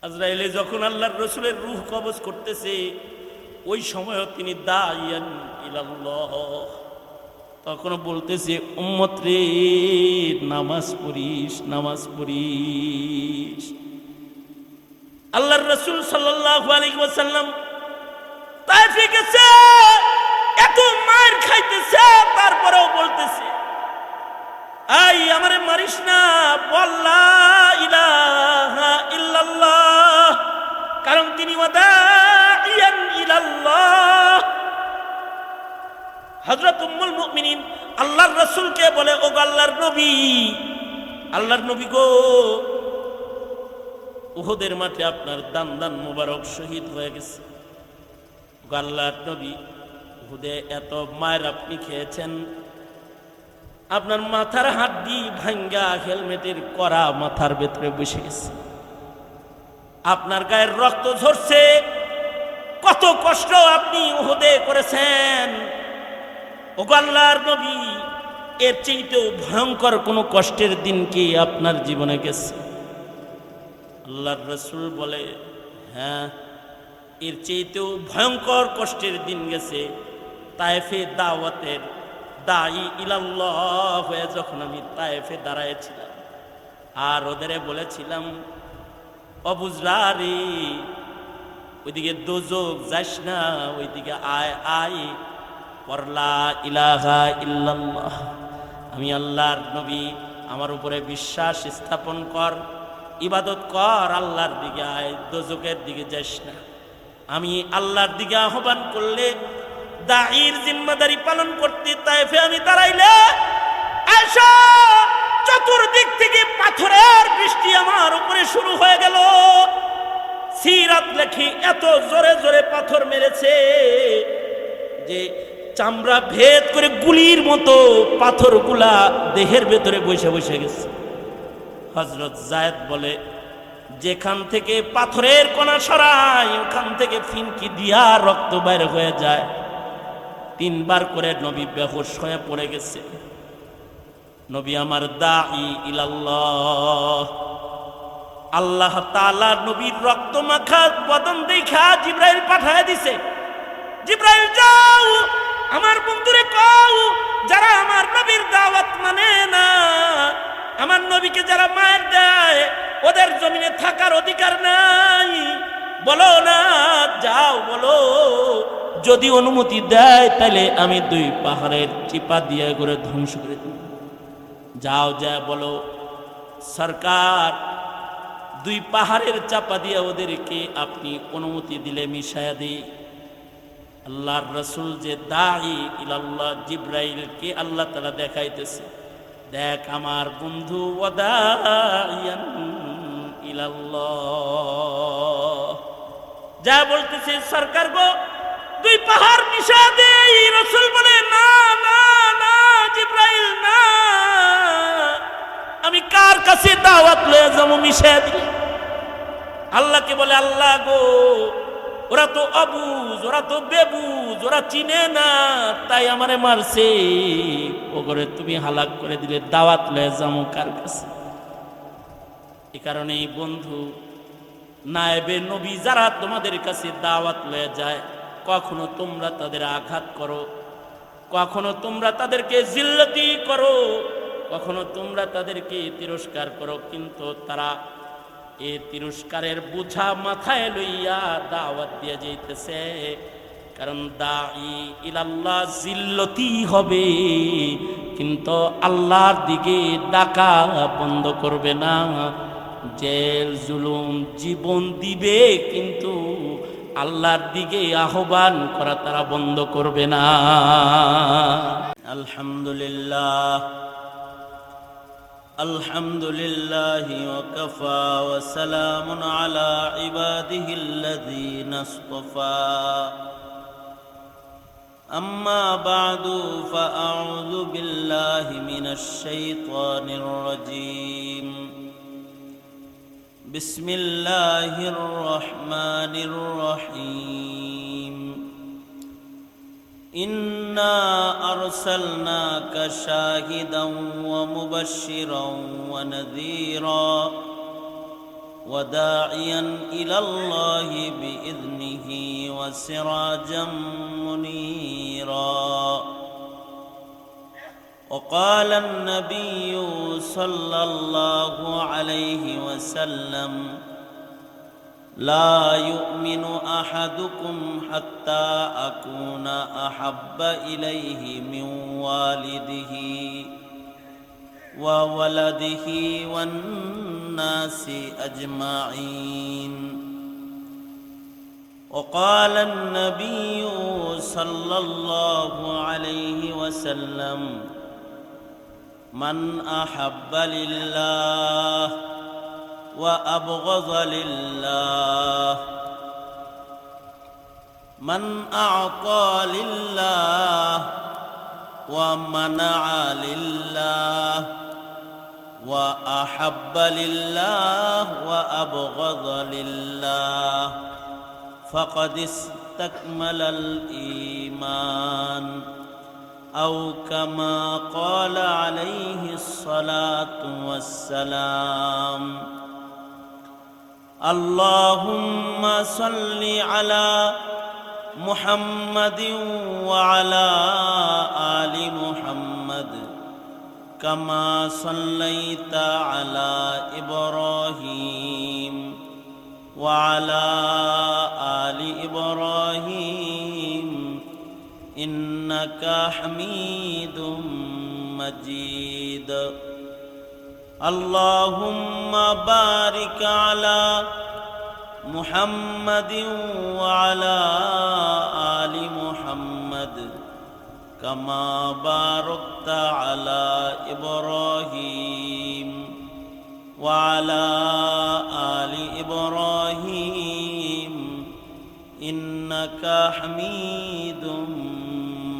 আজরাইলে যখন আল্লাহর রাসূলের রূহ কবজ করতেছে, ওই সময়ও তিনি দাইয়ান ইলাল্লাহ, তখন বলতেছে উম্মত রে নামাজ পড়িস, নামাজ পড়িস। আল্লাহর রাসূল সাল্লাল্লাহু আলাইহি ওয়াসাল্লাম তায়েফে গেছে, এত মার খাইতেছে, তারপরেও বলতেছে আই আমারে মারিস না, বল লা ইলাহা ইল্লাল্লাহ, কারণ তিনি ওয়াদাইয়ান ইলাল্লাহ। হযরত উম্মুল মুমিনিন আল্লাহর রাসূলকে বলে, ও আল্লাহর নবী, আল্লাহর নবী গো, উহুদের মাঠে আপনার দান দান মুবারক শহীদ হয়ে গেছে। ও আল্লাহর নবী, উহুদে এত মায়ের আপনি খেয়েছেন, আপনার মাথার হাড্ডি ভাঙ্গা হেলমেটের করা মাথার ভেতরে বসে গেছে, আপনার গায়ের রক্ত ঝরছে, কত কষ্ট আপনি উহুদে করেছেন। ও আল্লাহর নবী, এর চেয়েতেও ভয়ঙ্কর কোনো কষ্টের দিন কি আপনার জীবনে গেছে? আল্লাহর রাসূল বলে, হ্যাঁ, এর চেয়েতেও ভয়ঙ্কর কষ্টের দিন গেছে। তায়েফে দাওয়াতের দাঈ ইলাল্লাহ হয়ে যখন আমি তায়েফে দাঁড়াইছিলাম, আর ওদের বলেছিলাম, অবুজরা রে, ওইদিকে দোজক যাস না, ওইদিকে আয় আয়, পড়লা ইলাহা ইল্লাল্লাহ, আমি আল্লাহর নবী, আমার উপরে বিশ্বাস স্থাপন কর, ইবাদত কর, আল্লাহর দিকে আয়, দোজকের দিকে যাস না। আমি আল্লাহর দিকে আহ্বান করলে, দাঈর জিম্মাদারি পালন করতে তায়েফে আমি দাঁড়াইলে, আয়েশা চতুর্দিক থেকে পাথরের বৃষ্টি আমার উপরে শুরু হয়ে গেল। সিরাত লেখি এত জোরে জোরে পাথর মেরেছে যে চামড়া ভেদ করে গুলির মতো পাথরগুলা দেহের ভেতরে বসে বসে গেছে। হযরত যায়েদ বলে, যেখান থেকে পাথরের কণা সরায় ওখান থেকে ফিনকি দিয়া রক্ত বাইর হয়ে যায়। 3 বার করে নবী বেহুশ হয়ে পড়ে গেছে। নবী আমার দাঈ ইলাল্লাহ, আল্লাহ তাআলা নবীর রক্ত মাখা বদন দেখা জিবরাইল পাঠায় দিছে, জিবরাইল যাও আমার বন্ধুরে কও, যারা আমার নবীর দাওয়াত মানে না, আমার নবীকে যারা মার দেয়, ওদের জমিনে থাকার অধিকার নাই, বলো না, যাও বলো, যদি অনুমতি দেয় তাহলে আমি 2 পাহাড়ের চিপা দিয়ে করে ধ্বংস করে দেব। যাও যা বলো, সরকার 2 পাহাড়ের চাপা দিয়ে ওদেরকে আপনি অনুমতি দিলে মিশায়া দিই। আল্লাহর রাসূল যে দাঈ ইলাল্লাহ, জিবরাইলকে আল্লাহ তাআলা দেখাইতেছে, দেখ আমার বন্ধু ওয়াদাইয়ান ইলাল্লাহ, যা বলতেছে সরকার গো 2 পাহাড় মিশা দেই। রাসূল বলে, না না না জিবরাইল, না, আমি কার কাছে দাওয়াত লয়ে যাবো মিশা দিই? আল্লাহকে বলে, আল্লাহ গো, ওরা তো অবুঝ, ওরা তো বেবুঝ, ওরা চিনে না, তাই আমারে মারছে, ওগরে তুমি হালাক করে দিলে, দাওয়াত লয়ে যাবো কার কাছে? এ কারণেই বন্ধু, নায়েবে নবী যারা তোমাদের কাছে দাওয়াত লয়ে যায়, কখনো তোমরা তাদের আঘাত করো, কখনো তোমরা তাদেরকে জিল্লতি করো, কখনো তোমরা তাদেরকে তিরস্কার করো, কিন্তু তারা এই তিরস্কারের বোঝা মাথায় লইয়া দাওয়াত দিয়ে যাইতেছে। কারণ দাঈ ইলাল্লাহ জিল্লতি হবে, কিন্তু আল্লাহর দিকে ডাকা বন্ধ করবে না। জেল জুলুম জীবন দিবে, কিন্তু আল্লাহর দিকে আহ্বান করা তারা বন্ধ করবে না। আলহামদুলিল্লাহ, আলহামদুলিল্লাহি ওয়া কাফা ওয়া সালামুন আলা ইবাদিহিল্লাযীনা ইসতাফা। আম্মা বা'দু ফাআউযু বিল্লাহি মিনাশ শাইতানির রাজীম। বিসমিল্লাহির রহমানির রহিম। ইন্না আরসালনাকা শাহিদান ওয়া মুবাশশিরান ওয়া নাযীরা وداعيا إلى الله بإذنه وسراجا منيرا. وقال النبي صلى الله عليه وسلم: لا يؤمن أحدكم حتى أكون أحب إليه من والده وولده والناس أجمعين. وقال النبي صلى الله عليه وسلم: من أحب لله وأبغض لله، من أعطى لله ومنع لله، وأحب لله وأبغض لله، فقد استكمل الإيمان، أو كما قال عليه الصلاة والسلام. اللهم صل على محمد وعلى آل محمد كما صليت على إبراهيم وعلى آل إبراهيم إنك حميد مجيد. اللهم بارك على محمد وعلى آل محمد كما باركت على إبراهيم وعلى آل إبراهيم إنك حميد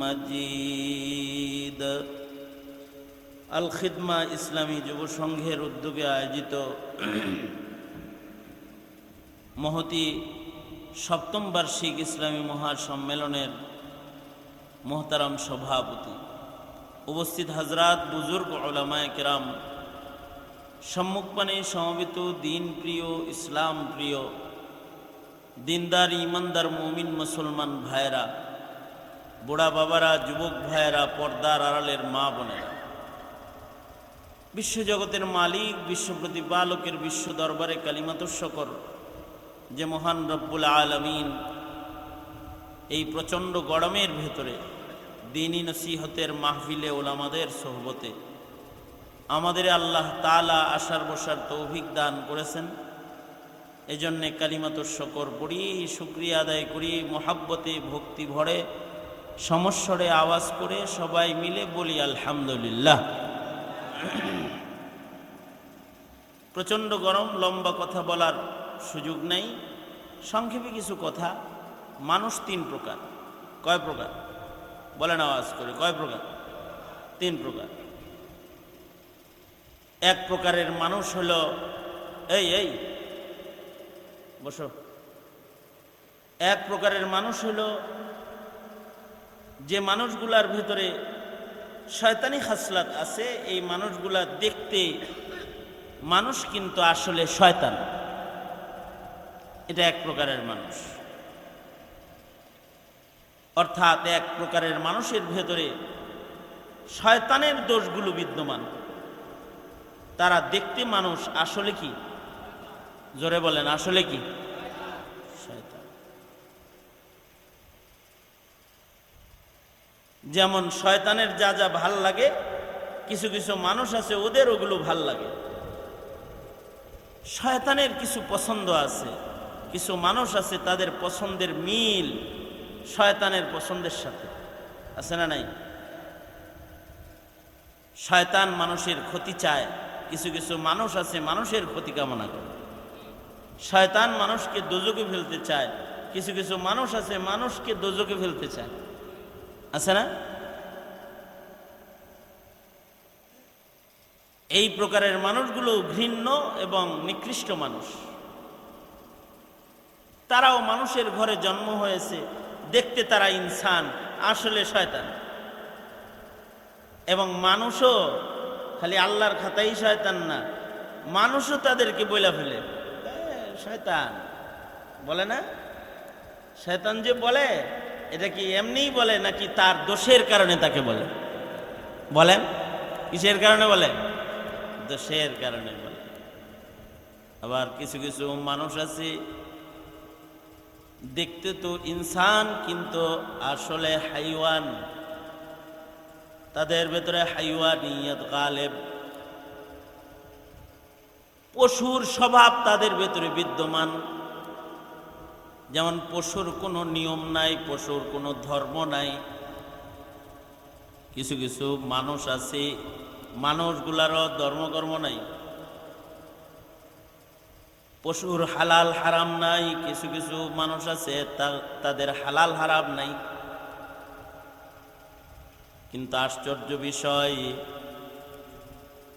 مجيد. আল খিদমা ইসলামী যুব সংঘের উদ্যোগে আয়োজিত মহতী সপ্তম বার্ষিক ইসলামী মহাসম্মেলনের মোহতারাম সভাপতি, উপস্থিত হাজরাত, বুজুর্গ উলামায়ে কেরাম, সম্মুখপানে সমবেত দিন প্রিয়, ইসলাম প্রিয়, দিনদার ইমানদার মুমিন মুসলমান ভাইরা, বুড়া বাবারা, যুবক ভাইয়েরা, পর্দার আড়ালের মা বোনেরা, বিশ্বজগতের মালিক, বিশ্ব প্রতিপালকের বিশ্ব দরবারে কালিমাতুশ শকর যে মহান রব্বুল আলামিন এই প্রচণ্ড গরমের ভেতরে দ্বীনি নসিহতের মাহফিলে ওলামাদের সোহবতে আমাদের আল্লাহ তাআলা আসার বসার তৌফিক দান করেছেন। এজন্যে কালিমাতুশ শকর পড়ি, শুকরিয়া আদায় করি, মহাব্বতে ভক্তি ভরে সমস্বরে আওয়াজ করে সবাই মিলে বলি আলহামদুলিল্লাহ। প্রচণ্ড গরম, লম্বা কথা বলার সুযোগ নেই, সংক্ষেপে কিছু কথা। মানুষ তিন প্রকার। কয় প্রকার বলেন আওয়াজ করে? কয় প্রকার? তিন প্রকার। এক প্রকারের মানুষ হলো এই বসো। এক প্রকারের মানুষ হলো যে মানুষগুলার ভিতরে শয়তানি খাসলাত আছে। এই মানুষগুলা দেখতে মানুষ কিন্তু আসলে শয়তান। এটা এক প্রকারের মানুষ। অর্থাৎ এক প্রকারের মানুষের ভেতরে শয়তানের দোষগুলো বিদ্যমান। তারা দেখতে মানুষ, আসলে কি? জোরে বলেন, আসলে কি? শয়তান। যেমন শয়তানের যা যা ভাল লাগে, কিছু কিছু মানুষ আছে ওদের ওগুলো ভাল লাগে। শয়তানের কিছু পছন্দ আছে, কিছু মানুষ আছে তাদের পছন্দের মিল শয়তানের পছন্দের সাথে আছে না নাই? শয়তান মানুষের ক্ষতি চায়, কিছু কিছু মানুষ আছে মানুষের ক্ষতি কামনা করে। শয়তান মানুষকে দোজখে ফেলতে চায়, কিছু কিছু মানুষ আছে মানুষকে দোজখে ফেলতে চায়, আছে না? এই প্রকারের মানুষগুলো ঘৃণ্য এবং নিকৃষ্ট মানুষ। তারাও মানুষের ঘরে জন্ম হয়েছে, দেখতে তারা ইনসান, আসলে শয়তান। এবং মানুষও খালি আল্লাহর খাতাই শয়তান না, মানুষও তাদেরকে বইলা ফেলে, শয়তান বলে না? শয়তান যে বলে এটা কি এমনিই বলে নাকি তার দোষের কারণে তাকে বলে? বলেন, কিসের কারণে বলে? দোষের কারণে বলে। আবার কিছু কিছু মানুষ আছে দেখতে তো ইনসান কিন্তু আসলে হাইওয়ান, তাদের ভেতরে হাইওয়ানিয়ত গালেব, পশুর স্বভাব তাদের ভেতরে বিদ্যমান। যেমন পশুর কোনো নিয়ম নাই, পশুর কোনো ধর্ম নাই। কিছু কিছু মানুষ আছে মানুষগুলারও ধর্মকর্ম নাই, পশুর হালাল হারাম নাই। কিছু কিছু মানুষ আছে তাদের হালাল হারাম নাই। কিন্তু আশ্চর্য বিষয়,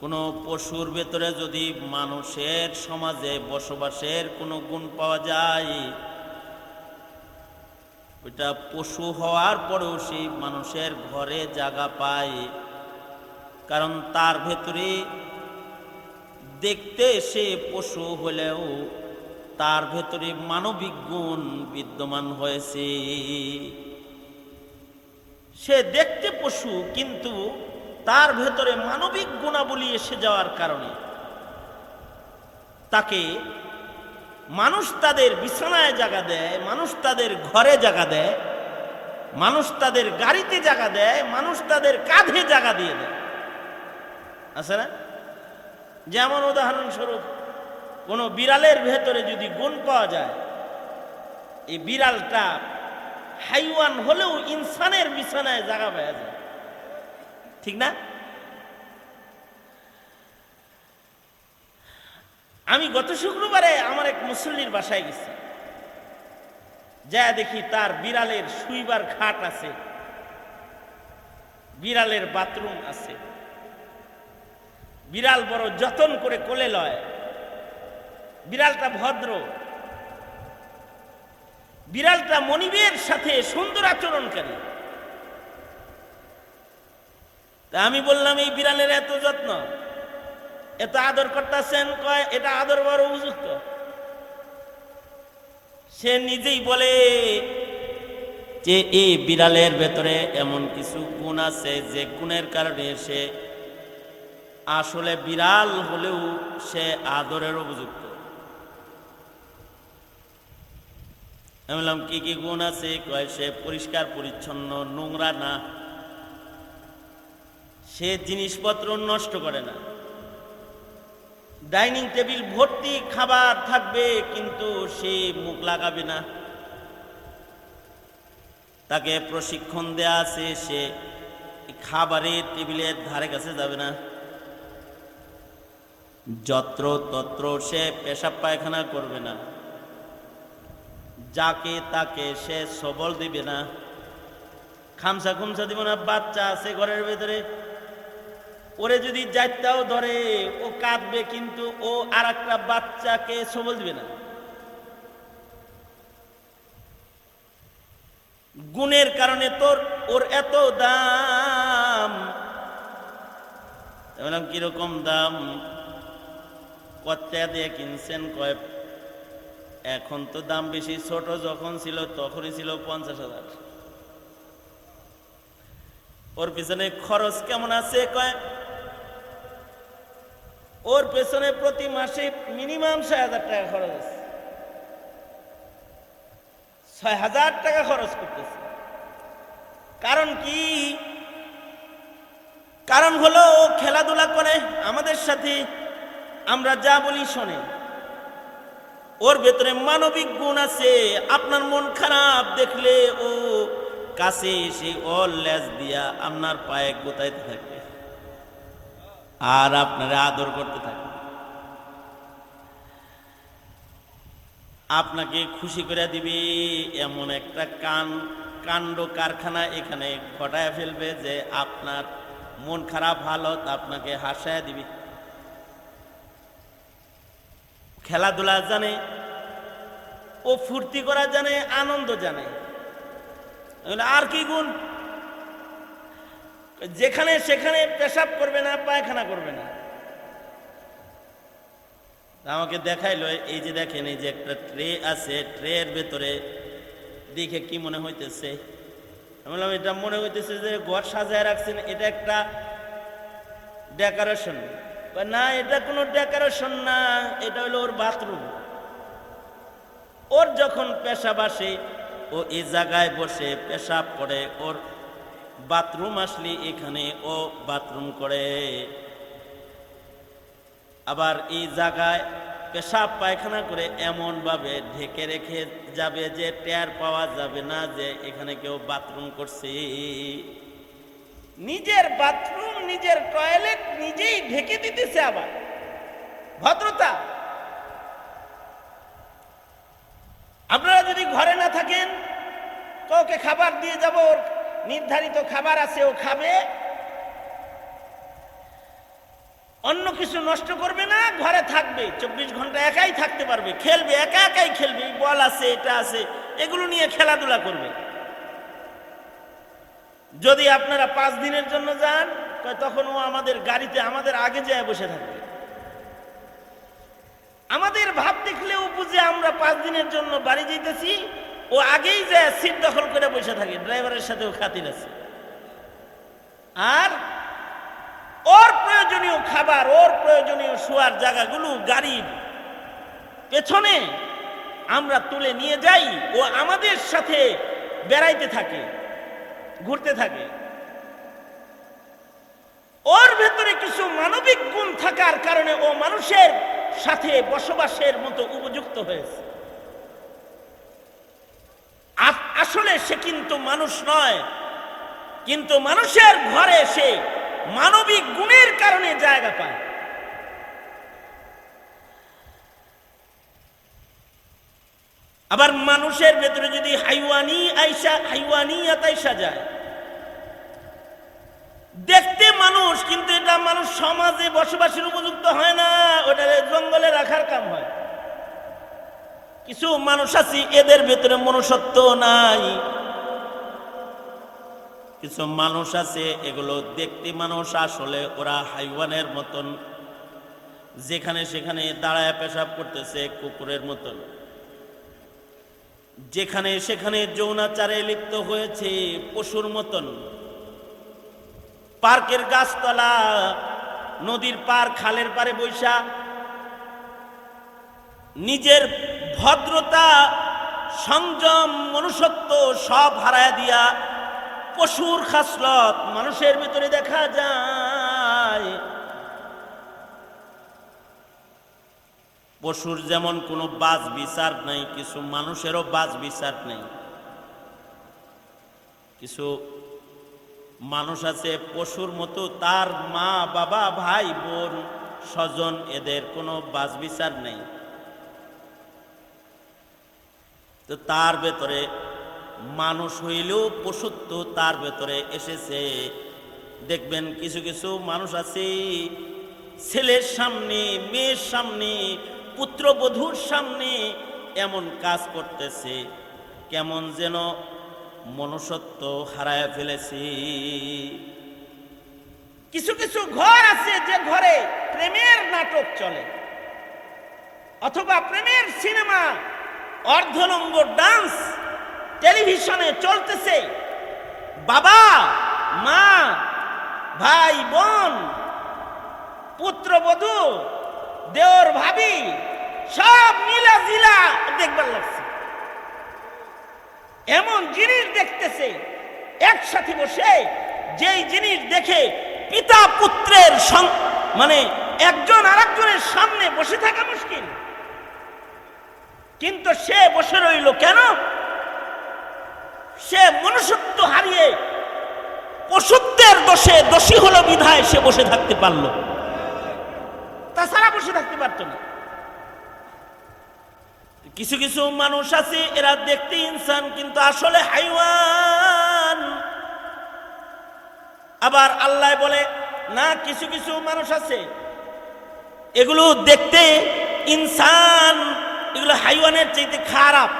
কোনো পশুর ভেতরে যদি মানুষের সমাজে বসবাসের কোনো গুণ পাওয়া যায়, ওইটা পশু হওয়ার পরেও সেই মানুষের ঘরে জায়গা পায়। কারণ তার ভেতরে দেখতে সে পশু হলেও তার ভেতরে মানবিক গুণ বিদ্যমান হয়েছে। সে দেখতে পশু কিন্তু তার ভেতরে মানবিক গুণাবলী এসে যাওয়ার কারণে তাকে মানুষ তাদের বিছানায় জায়গা দেয়, মানুষ তাদের ঘরে জায়গা দেয়, মানুষ তাদের গাড়িতে জায়গা দেয়, মানুষ তাদের কাঁধে জায়গা দিয়ে দেয়। আছে না? যেমন উদাহরণস্বরূপ কোনো বিড়ালের ভেতরে যদি গুণ পাওয়া যায়, এই বিড়ালটা হাইওয়ান হলেও ইনসানের বিছানায় জায়গা পাওয়া যায়, ঠিক না? আমি গত শুক্রবারে আমার এক মুসল্লির বাসায় গেছি, যা দেখি তার বিড়ালের শুইবার খাট আছে, বিড়ালের বাথরুম আছে, বিড়াল বড় যতন করে কোলে লয়, বিড়ালটা ভদ্র, বিড়ালটা মনিবের সাথে সুন্দর আচরণকারী। তা আমি বললাম, এই বিড়ালের এত যত্ন, এত আদর করতেছেন? কয় এটা আদর বড় উপযুক্ত। সে নিজেই বলে যে এই বিড়ালের ভেতরে এমন কিছু গুণ আছে যে গুণের কারণে সে আসলে বিড়াল হলেও সে আদরের উপযুক্ত। আমি বললাম কি কি গুণ আছে? কয় সে পরিষ্কার পরিচ্ছন্ন, নোংরা না, সে জিনিসপত্র নষ্ট করে না, ডাইনিং টেবিল ভর্তি খাবার থাকবে কিন্তু সে মুখ লাগাবে না, তাকে প্রশিক্ষণ দেয়া আছে, সে খাবারের টেবিলের ধারে কাছে যাবে না, যত্র তত্র সে পেশাব পায়খানা করবে না, যাকে তাকে সে সবল দিবে না, খামসা খুমসা দিব না। বাচ্চা আছে ঘরের ভেতরে, ওরে যদি যাইতাও ধরে ও কাঁদবে কিন্তু ও আর একটা বাচ্চাকে সবল দিবে না। গুণের কারণে তোর ওর এত দাম। বললাম কিরকম দাম? কত দিয়ে কিনছেন? কয় এখন তো দাম বেশি, ছোট যখন ছিল তখনই ছিল 50,000। ওর পিছনে খরচ কেমন আছে? কয় ওর পেছনে প্রতি মাসে মিনিমাম 6,000 টাকা খরচ আছে, 6,000 টাকা খরচ করতেছে। কারণ কি? কারণ হলো ও খেলাধুলা করে আমাদের সাথে, আমরা যা বলি শোনে, ওর ভেতরে মানবিক গুণ আছে। আপনার মন খারাপ দেখলে ও কাছে এসে ওর লেজ দিয়া আপনার পায়ে গোতাইতে থাকবে আর আপনারা আদর করতে থাকবে, আপনাকে খুশি করে দিবে। এমন একটা কাণ্ড কারখানা এখানে ঘটায় ফেলবে যে আপনার মন খারাপ হালত আপনাকে হাসায় দিবে। খেলাধুলা জানে, ও ফুর্তি করা জানে, আনন্দ জানে। আর কি গুণ? যেখানে সেখানে পেশাব করবে না, পায়খানা করবে না, আমাকে দেখাইলো, এই যে দেখেন এই যে একটা ট্রে আছে, ট্রের ভেতরে দেখে কি মনে হইতেছে? আমি বললাম এটা মনে হইতেছে যে ঘর সাজায় রাখছেন, এটা একটা ডেকোরেশন। না, এটা কোনো ডেকোরেশন না, এটা হলো ওর বাথরুম। ওর যখন পেশাব আসে ও এই জায়গায় বসে পেশাব করে, ওর বাথরুম আসলে এখানে ও বাথরুম করে। আবার এই জায়গায় পেশাব পায়খানা করে এমন ভাবে ঢেকে রেখে যাবে যে টের পাওয়া যাবে না যে এখানে কেউ বাথরুম করছে। নিজের বাথরুম, নিজের টয়লেট নিজেই ঢেকে দিতেছে। আবার ভদ্রতা। আপনারা যদি ঘরে না থাকেন, কাউকে খাবার দিয়ে যাব, ওর নির্ধারিত খাবার আছে, ও খাবে, অন্য কিছু নষ্ট করবে না, ঘরে থাকবে, 24 ঘন্টা একাই থাকতে পারবে, খেলবে, একা একাই খেলবে, বল আছে, এটা আছে, এগুলো নিয়ে খেলাধুলা করবে। যদি আপনারা 5 দিনের জন্য যান, তখন ও আমাদের গাড়িতে আমাদের আগে যায় বসে থাকবে। আমাদের ভাব দেখলেও বুঝে আমরা 5 দিনের জন্য বাড়ি যাইতেছি, ও আগেই যায় সিট দখল করে বসে থাকে, ড্রাইভারের সাথেও খাতির আছে। আর ওর প্রয়োজনীয় খাবার, ওর প্রয়োজনীয় শোয়ার জায়গাগুলো গাড়ির পেছনে আমরা তুলে নিয়ে যাই, ও আমাদের সাথে বেড়াইতে থাকে, ঘুরতে থাকে। ওর ভেতরে কিছু মানবিক গুণ থাকার কারণে ও মানুষের সাথে বসবাসের মতো উপযুক্ত হয়েছে। আসলে সে কিন্তু মানুষ নয়, কিন্তু মানুষের ঘরে সে মানবিক গুণের কারণে জায়গা পায়। আবার মানুষের ভেতরে যদি হাইওয়ানিয়াত আইসা যায়, দেখতে মানুষ কিন্তু এটা মানুষ সমাজে বসবাসের উপযুক্ত হয় না, ওটা জঙ্গলে রাখার কাম হয়। কিছু মানুষ আছে এদের ভেতরে মনুষ্যত্ব নাই। কিছু মানুষ আছে এগুলো দেখতে মানুষ, আসলে ওরা হাইওয়ানের মতন, যেখানে সেখানে দাঁড়ায় পেশাব করতেছে কুকুরের মতন, যেখানে সেখানে যৌনাচারে লিপ্ত হয়েছে পশুর মতন। পার্কের গাছতলা, নদীর পার, খালের পারে বৈশা নিজের ভদ্রতা, সংযম, মনুষ্যত্ব সব হারায় দিয়া পশুর খাসলত মানুষের ভিতরে দেখা যায়। পশুর যেমন কোনো বাজ বিচার নাই, কিছু মানুষেরও বাজ বিচার নেই। কিছু মানুষ আছে পশুর মতো, তার মা বাবা ভাই বোন স্বজন এদের কোনো বাজ বিচার নেই। তো তার ভেতরে মানুষ হইলেও পশুত্ব তার ভেতরে এসেছে। দেখবেন কিছু কিছু মানুষ আছে ছেলের সামনে, মেয়ের সামনে, পুত্রবধূর সামনে এমন কাজ করতেছে কেমন যেন মনুষ্যত্ব হারায় ফেলেছি। কিছু কিছু ঘর আছে যে ঘরে প্রেমের নাটক চলে, অথবা প্রেমের সিনেমা, অর্ধনঙ্গ ডান্স টেলিভিশনে চলতেছে। বাবা মা, ভাই বোন, পুত্রবধূ, দেওর ভাবি সব মিলা জিলা দেখবার লাগছে। এমন জিনিস দেখতেছে একসাথে বসে, যেই জিনিস দেখে পিতা পুত্রের মানে একজন আরেকজনের সামনে বসে থাকা মুশকিল, কিন্তু সে বসে রইল কেন? সে মনুষ্যত্ব হারিয়ে পশুত্বের দোষে দোষী হলো বিধায় সে বসে থাকতে পারল, তাছাড়া বসে থাকতে পারত না। কিছু কিছু মানুষ আছে এরা দেখতে ইনসান কিন্তু আসলে হাইওয়ান। আবার আল্লাহ বলে না, কিছু কিছু মানুষ আছে এগুলো দেখতে ইনসান, এগুলো হাইওয়ানের চাইতে খারাপ।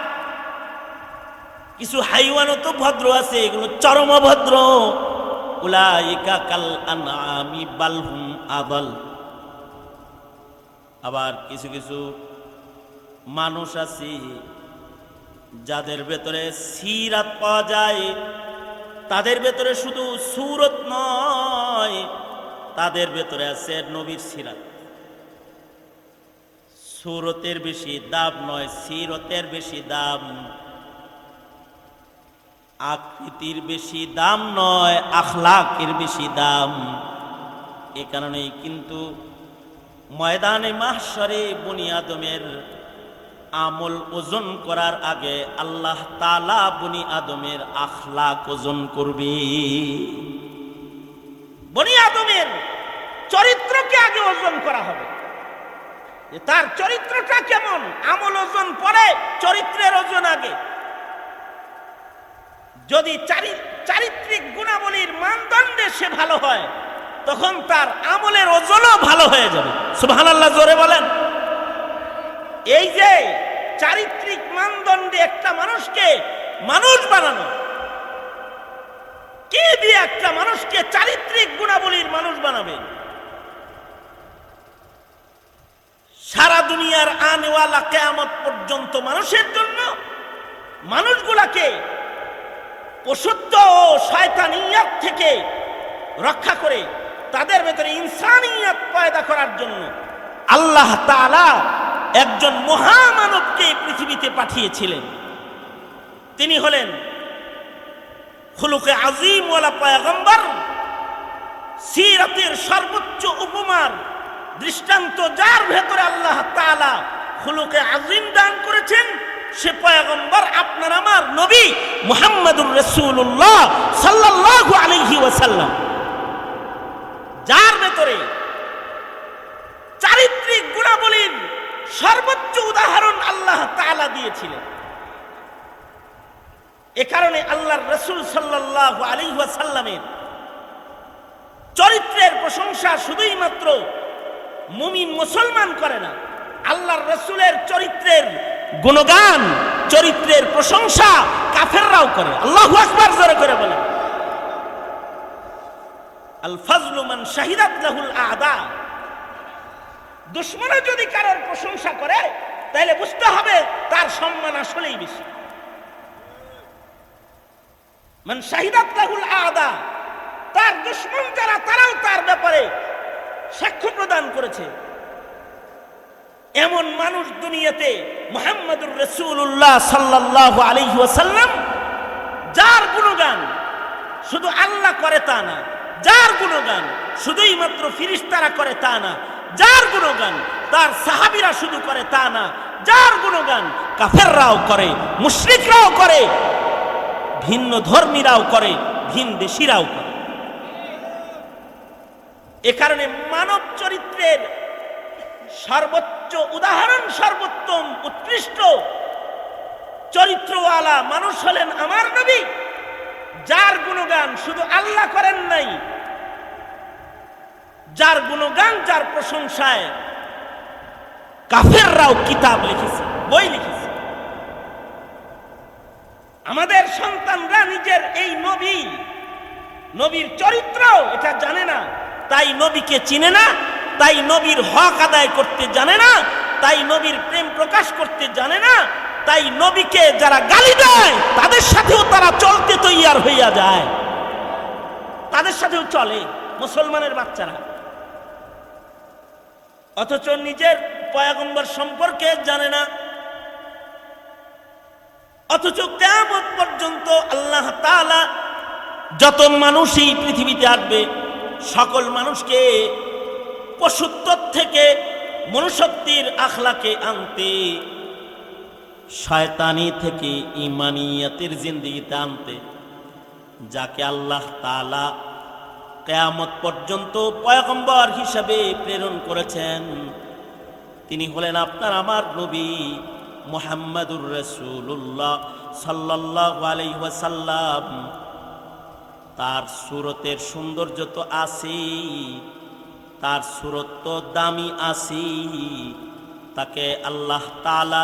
কিছু হাইওয়ানও তো ভদ্র আছে, এগুলো চরম অভদ্র। উলাইকা কাল আনআমি বাল হুম আদাল। আবার কিছু কিছু মানুষ আছে যাদের ভেতরে সিরাত পাওয়া যায়, তাদের ভেতরে শুধু সুরত নয়, তাদের ভেতরে আছে নবীর সিরাত। সুরতের বেশি দাম নয়, সিরতের বেশি দাম। আকৃতির বেশি দাম নয়, আখলাকের বেশি দাম। এ কারণেই কিন্তু ময়দানে মাহশরে বনি আদমের আমল ওজন করার আগে আল্লাহ তাআলা বনি আদমের আখলাক ওজন করবে। বনি আদমের চরিত্রকে আগে ওজন করা হবে, যে তার চরিত্রটা কেমন। আমল ওজন পরে, চরিত্রের ওজন আগে। যদি চারিত্রিক গুণাবলীর মানদণ্ডে সে ভালো হয়, তখন তার আমলের ওজনও ভালো হয়ে যাবে। সুবহানাল্লাহ, জোরে বলেন। এই যে চারিত্রিক মানদণ্ডে একটা মানুষকে মানুষ বানানো, কি দিয়ে একটা মানুষকে চারিত্রিক গুণাবলীর মানুষ বানাবে? সারা দুনিয়ার আনেওয়ালা কিয়ামত পর্যন্ত মানুষের জন্য মানুষগুলাকে পশুত্ব ও শয়তানিয়াত থেকে রক্ষা করে তাদের ভেতরে ইনসানিয়াত পয়দা করার জন্য আল্লাহ তাআলা একজন মহামানবকে পৃথিবীতে পাঠিয়েছিলেন। তিনি হলেন খুলুকে আজিম ওয়ালা পয়গম্বর, সিরাতের সর্বোচ্চ উপমার দৃষ্টান্ত, যার ভেতরে আল্লাহ তাআলা খুলুকে আজিম দান করেছেন, সে পয়গম্বর আপনার আমার নবী মুহাম্মদুর রাসূলুল্লাহ সাল্লাল্লাহু আলাইহি ওয়াসাল্লাম, যার ভেতরে চারিত্রিক গুণাবলীর সর্বোচ্চ উদাহরণ আল্লাহ তাআলা দিয়েছিলেন। এ কারণে আল্লাহর রাসূল সাল্লাল্লাহু আলাইহি ওয়াসাল্লামের চরিত্রের প্রশংসা শুধুই মাত্র মুমিন মুসলমান করে না, আল্লাহর রাসূলের চরিত্রের গুণগান, চরিত্রের প্রশংসা কাফেররাও করে। আল্লাহু আকবার, জোরে করে বলেন। আল ফাজলু মান শাহিদাত লাহুল আ'দা। দুশমন যদি কারোর প্রশংসা করে, তাহলে বুঝতে হবে তার সম্মান আসলেই বেশি। মান শাহিদাত লাহুল আ'দা, তার দুশমন যারা, তারাও তার ব্যাপারে সাক্ষ্য প্রদান করেছে। এমন মানুষ দুনিয়াতে মুহাম্মদুর রাসূলুল্লাহ সাল্লাল্লাহু আলাইহি ওয়াসাল্লাম, যার গুণগান শুধু আল্লাহ করে তা না, যার গুণগান শুধুই মাত্র ফেরেশতারা করে তা না, যার গুণগান তার সাহাবীরা শুধু করে তা না, যার গুণগান কাফেররাও করে, মুশরিকরাও করে, ভিন্ন ধর্মীরাও করে, ভিন দেশীরাও করে। এ কারণে মানব চরিত্রের সর্বোচ্চ উদাহরণ, সর্বোত্তম উৎকৃষ্ট চরিত্রওয়ালা মানুষ হলেন আমার নবী, যার গুণগান শুধু আল্লাহ করেন নাই, যার গুণগান, যার প্রশংসায় কাফেররাও কিতাব লিখেছে, বই লিখেছে। আমাদের সন্তানরা নিজের এই নবীর চরিত্র এটা জানে না, তাই নবীকে চিনে না, তাই নবীর হক আদায় করতে জানে না, তাই নবীর প্রেম প্রকাশ করতে জানে না, তাই নবীকে যারা গালি দেয় তাদের সাথেও তারা চলতে তৈয়ার হইয়া যায়, তাদের সাথেও চলে মুসলমানের বাচ্চারা। অথচ নিজের পয়গম্বর সম্পর্কে জানে না। অথচ কিয়ামত পর্যন্ত আল্লাহ তাআলা যত মানুষই পৃথিবীতে আসবে, সকল মানুষকে পশুত্ব থেকে মনুষ্যত্বের আখলাকে আনতে, শয়তানি থেকে ঈমানিয়াতের জিন্দেগিতে আনতে, যাকে আল্লাহ তাআলা কিয়ামত পর্যন্ত পয়গম্বর হিসাবে প্রেরণ করেছেন, তিনি হলেন আপনার আমার নবী মুহাম্মদুর রাসূলুল্লাহ সাল্লাল্লাহু আলাইহি ওয়াসাল্লাম। তার সুরতের সৌন্দর্য তো আছেই, তার সুরত তো দামি আছেই, তাকে আল্লাহ তাআলা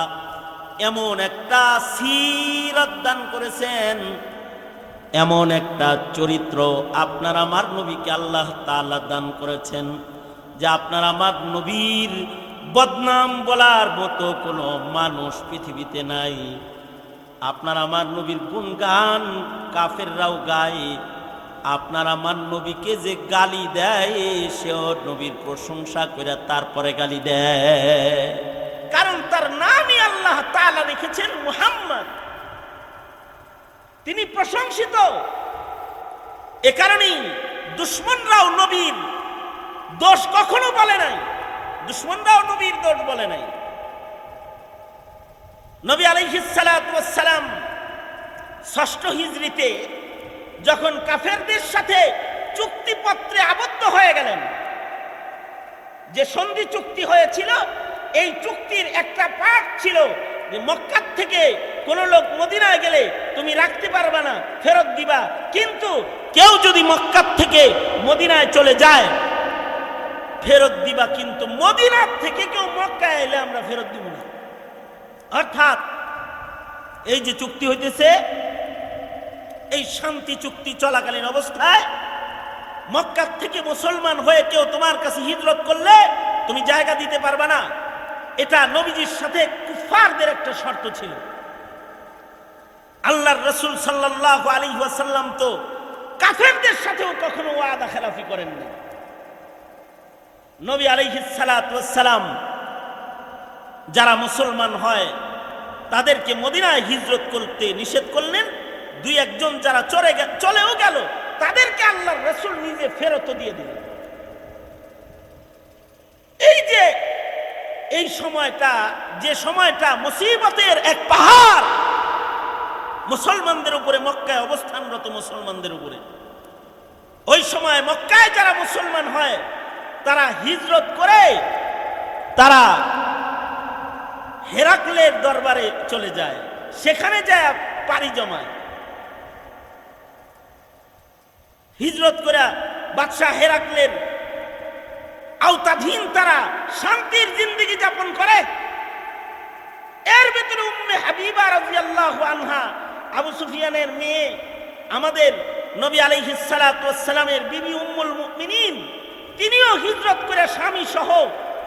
এমন একটা সিরাত দান করেছেন, এমন একটা চরিত্র আপনার আমার নবীকে আল্লাহ তাআলা দান করেছেন, যে আপনার আমার নবীর বদনাম বলার মতো কোনো মানুষ পৃথিবীতে নাই। আপনার আমার নবীর গুণগান কাফেররাও গায়, আপনার আমার নবীকে যে গালি দেয় সেও নবীর প্রশংসা করে তারপরে গালি দেয়, কারণ তার নামই আল্লাহ তাআলা রেখেছেন মুহাম্মদ, তিনি প্রশংসিত। এ কারণেই দুশমনরাও নবীর দোষ কখনো বলে নাই, দুশমনরাও নবীর দোষ বলে নাই। নবী আলাইহিস সালাতু ওয়াস সালাম ৬ষ্ঠ হিজরিতে যখন কাফেরদের সাথে চুক্তিপত্রে আবদ্ধ হয়ে গেলেন, যে সন্ধি চুক্তি হয়েছিল, এই চুক্তির একটা পার্ট ছিল যে মক্কা থেকে কোন লোক মদিনায় গেলে তুমি রাখতে পারবে না, ফেরত দিবা, কিন্তু কেউ যদি মক্কা থেকে মদিনায় চলে যায় ফেরত দিবা, কিন্তু মদিনার থেকে কেউ মক্কায় এলে আমরা ফেরত দিব না। অর্থাৎ এই যে চুক্তি হইতেছে, এই শান্তি চুক্তি চলাকালীন অবস্থায় মক্কা থেকে মুসলমান হয়ে কেউ তোমার কাছে হিজরত করলে তুমি জায়গা দিতে পারবে না। এটা নবীজির সাথে কুফারদের একটা শর্ত ছিল। আল্লাহর রাসূল সাল্লাল্লাহু আলাইহি ওয়াসাল্লাম তো কাফেরদের সাথেও কখনো ওয়াদা খেলাফি করেন না। নবী আলাইহিস সালাতু ওয়াস সালাম যারা মুসলমান হয় তাদেরকে মদিনায় হিজরত করতে নিষেধ করলেন। দুই একজন যারা চলেও গেল তাদেরকে আল্লাহর রাসূল নিজে ফেরত দিয়ে দিলেন। এই যে এই সময়টা, যে সময়টা মুসিবতের এক পাহাড় মুসলমানদের উপরে, মক্কায় অবস্থানরত মুসলমানদের উপরে, ওই সময় মক্কায় যারা মুসলমান হয় তারা হিজরত করে তারা হেরাকলের দরবারে চলে যায়, সেখানে যায় পাড়ি জমায়। হিজরত করে বাদশাহ হেরাকলের আওতাধীন তারা শান্তির জিন্দেগি যাপন করে। এর ভিতরে উম্মে হাবিবা রাদিয়াল্লাহু আনহা, আবু সুফিয়ানের মেয়ে, আমাদের নবী আলাইহিস সালাতু ওয়াস সালামের বিবি উম্মুল মুমিনিন, তিনিও হিজরত করে স্বামী সহ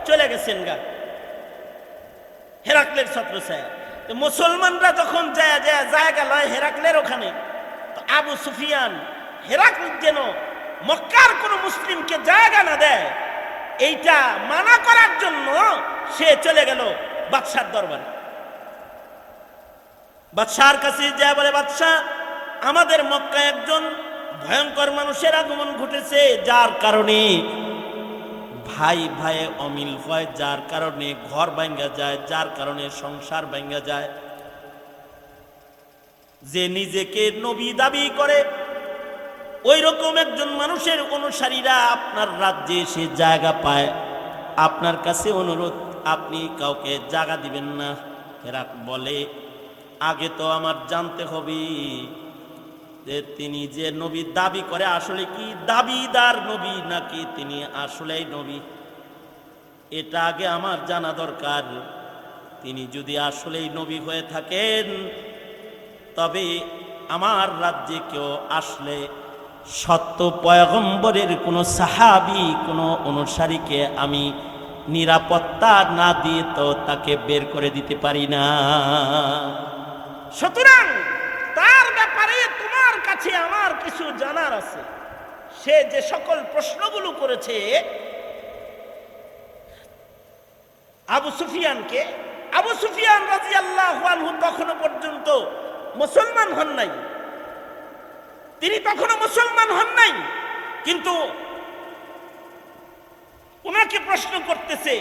চলে গেছেন গা হেরাকলের ছত্রছায়া। মুসলমানরা যখন জায়গা লয় হেরাকলের ওখানে, তো আবু সুফিয়ান হেরাকল যেন মক্কার কোন মুসলিমকে জায়গা না দেয়, এইটা মানা করার জন্য সে চলে গেল বাদশার দরবারে। বাদশার কাছে যায় বলে, বাদশাহ, আমাদের মক্কায় একজন ভয়ঙ্কর মানুষের আগমন ঘটেছে, যার কারণে ভাই ভাইয়ে অমিল হয়, যার কারণে ঘর ভাঙ্গা যায়, যার কারণে সংসার ভাঙ্গা যায়। যে নিজেকে নবী দাবি করে ওই রকম একজন মানুষের অনুসারীরা আপনার রাজ্যে এসে জায়গা পায়। আপনার কাছে অনুরোধ, আপনি কাউকে জায়গা দিবেন না। হেরাক বলে, আগে তো আমার জানতে হবে যে তিনি যে নবী দাবি করে আসলে কি দাবিদার নবী নাকি তিনি আসলেই নবী, এটা আগে আমার জানা দরকার। তিনি যদি আসলেই নবী হয়ে থাকেন তবে আমার রাজ্যে কেউ আসলে সত্য পয়গম্বরের কোনো সাহাবী, কোনো অনুসারীকে আমি নিরাপত্তা না দিয়ে তো তাকে বের করে দিতে পারি না। সুতরাং তার ব্যাপারে তোমার কাছে আমার কিছু জানার আছে। সে যে সকল প্রশ্নগুলো করেছে আবু সুফিয়ানকে, আবু সুফিয়ান রাদিয়াল্লাহু আনহু তখনো পর্যন্ত মুসলমান হন নাই, তিনি তখনো মুসলমান হন নাই, কিন্তু ওনাকে প্রশ্ন করতেছে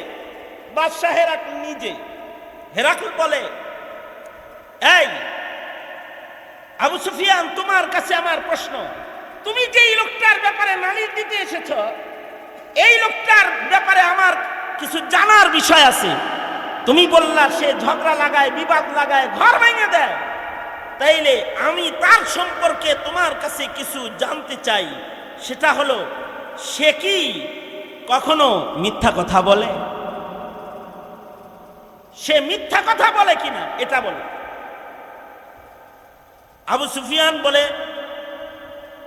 বাদশাহ হেরাকল নিজে। হেরাকল বলে, এই আবু সুফিয়ান, তোমার কাছে আমার প্রশ্ন, তুমি যে এই লোকটার ব্যাপারে নালিশ দিতে এসেছ, এই লোকটার ব্যাপারে আমার কিছু জানার বিষয় আছে। তুমি বললা সে ঝগড়া লাগায়, বিবাদ লাগায়, ঘর ভেঙে দেয়, তাইলে আমি তার সম্পর্কে তোমার কাছে কিছু জানতে চাই। সেটা হলো, সে কি কখনো মিথ্যা কথা বলে? সে মিথ্যা কথা বলে কিনা এটা বলে। আবু সুফিয়ান বলে,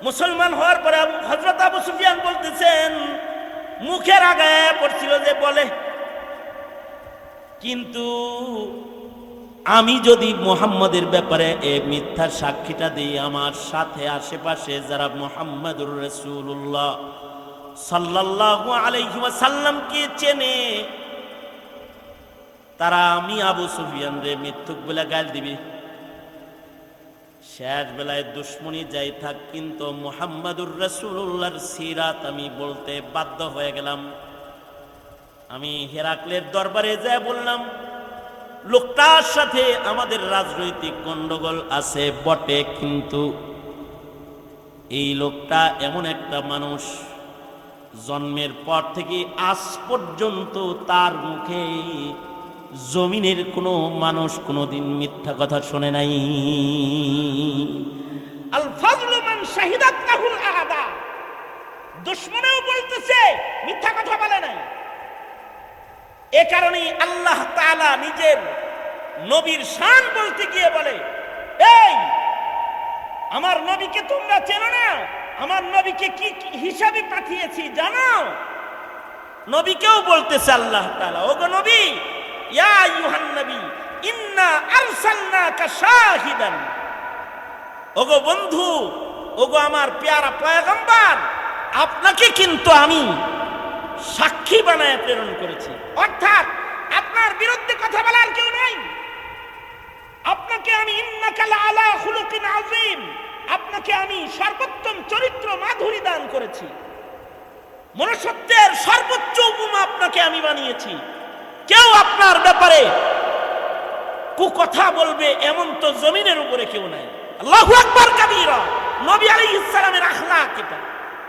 মুসলমান হওয়ার পরে হযরত আবু সুফিয়ান বলতেছেন, মুখের আগায় পড়ছিল যে বলে। কিন্তু আমি যদি মুহাম্মাদের ব্যাপারে এই মিথ্যার সাক্ষীটা দিই, আমার সাথে আশেপাশে যারা মুহাম্মাদুর রাসূলুল্লাহ সাল্লাল্লাহু আলাইহি ওয়াসাল্লামকে চেনে, তারা আমি আবু সুফিয়ান রে মিথ্যুক বলে গাল দিবি। শেষ বেলায় দুশ্মনী যাই থাক, কিন্তু মুহাম্মাদুর রাসূলুল্লাহর সিরাত আমি বলতে বাধ্য হয়ে গেলাম। আমি হেরাক্লের দরবারে যা বললাম, লোকটার সাথে আমাদের রাজনৈতিক গন্ডগোল আছে বটে, কিন্তু এই লোকটা এমন একটা মানুষ, জন্মের পর থেকে আজ পর্যন্ত তার মুখে জমিনের কোনো মানুষ কোনোদিন মিথ্যা কথা শোনে নাই। আল ফাজলু মান শাহিদাত লাহুল আদা, দুশমনেও বলতেছে মিথ্যা কথা বলে নাই। এ কারণেই আল্লাহ তাআলা নিজের নবীর শান বলতে গিয়ে বলে, এই আমার নবীকে তোমরা চেনো না? আমার নবীকে কি হিসাবে পাঠিয়েছি জানো? নবীকেও বলতেছে আল্লাহ তাআলা, ওগো নবী, ইয়া আইয়ুহান নবী ইন্না আরসালনাকা শাহিদান, ওগো বন্ধু, ওগো আমার পেয়ারা পয়গম্বর, আপনাকে কিন্তু আমি সাক্ষী বানায় প্রেরণ করেছি। অর্থাৎ আপনার বিরুদ্ধে কথা বলার কেউ নাই। আপনাকে আমি ইন্নাকা লাআলা খুলুকিন আযীম, আপনাকে আমি সর্বোত্তম চরিত্র মাধুরী দান করেছি, মনুষ্যত্বের সর্বোচ্চ উপমা আপনাকে আমি বানিয়েছি। কেউ আপনার ব্যাপারে কুকথা বলবে এমন তো জমিনের উপরে কেউ নাই। আল্লাহু আকবার কাবীরা। নবী আলাইহিস সালামের আখলাক এটা,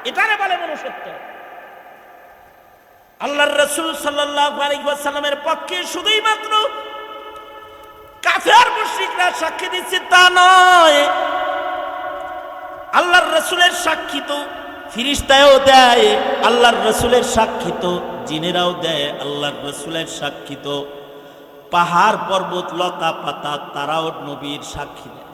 এটারে বলে মনুষ্যত্ব। আল্লাহর রাসূল সাল্লাল্লাহু আলাইহি ওয়াসাল্লামের পক্ষে শুধুই মাত্র কাফের মুশরিকরা সাক্ষী দিচ্ছে তা নয়, আল্লাহর রাসূলের সাক্ষী তো ফেরেশতাও দেয়, আল্লাহর রাসূলের সাক্ষী তো জিনেরাও দেয়, আল্লাহর রাসূলের সাক্ষী তো পাহাড় পর্বত লতা পাতা তারাও নবীর সাক্ষী দেয়।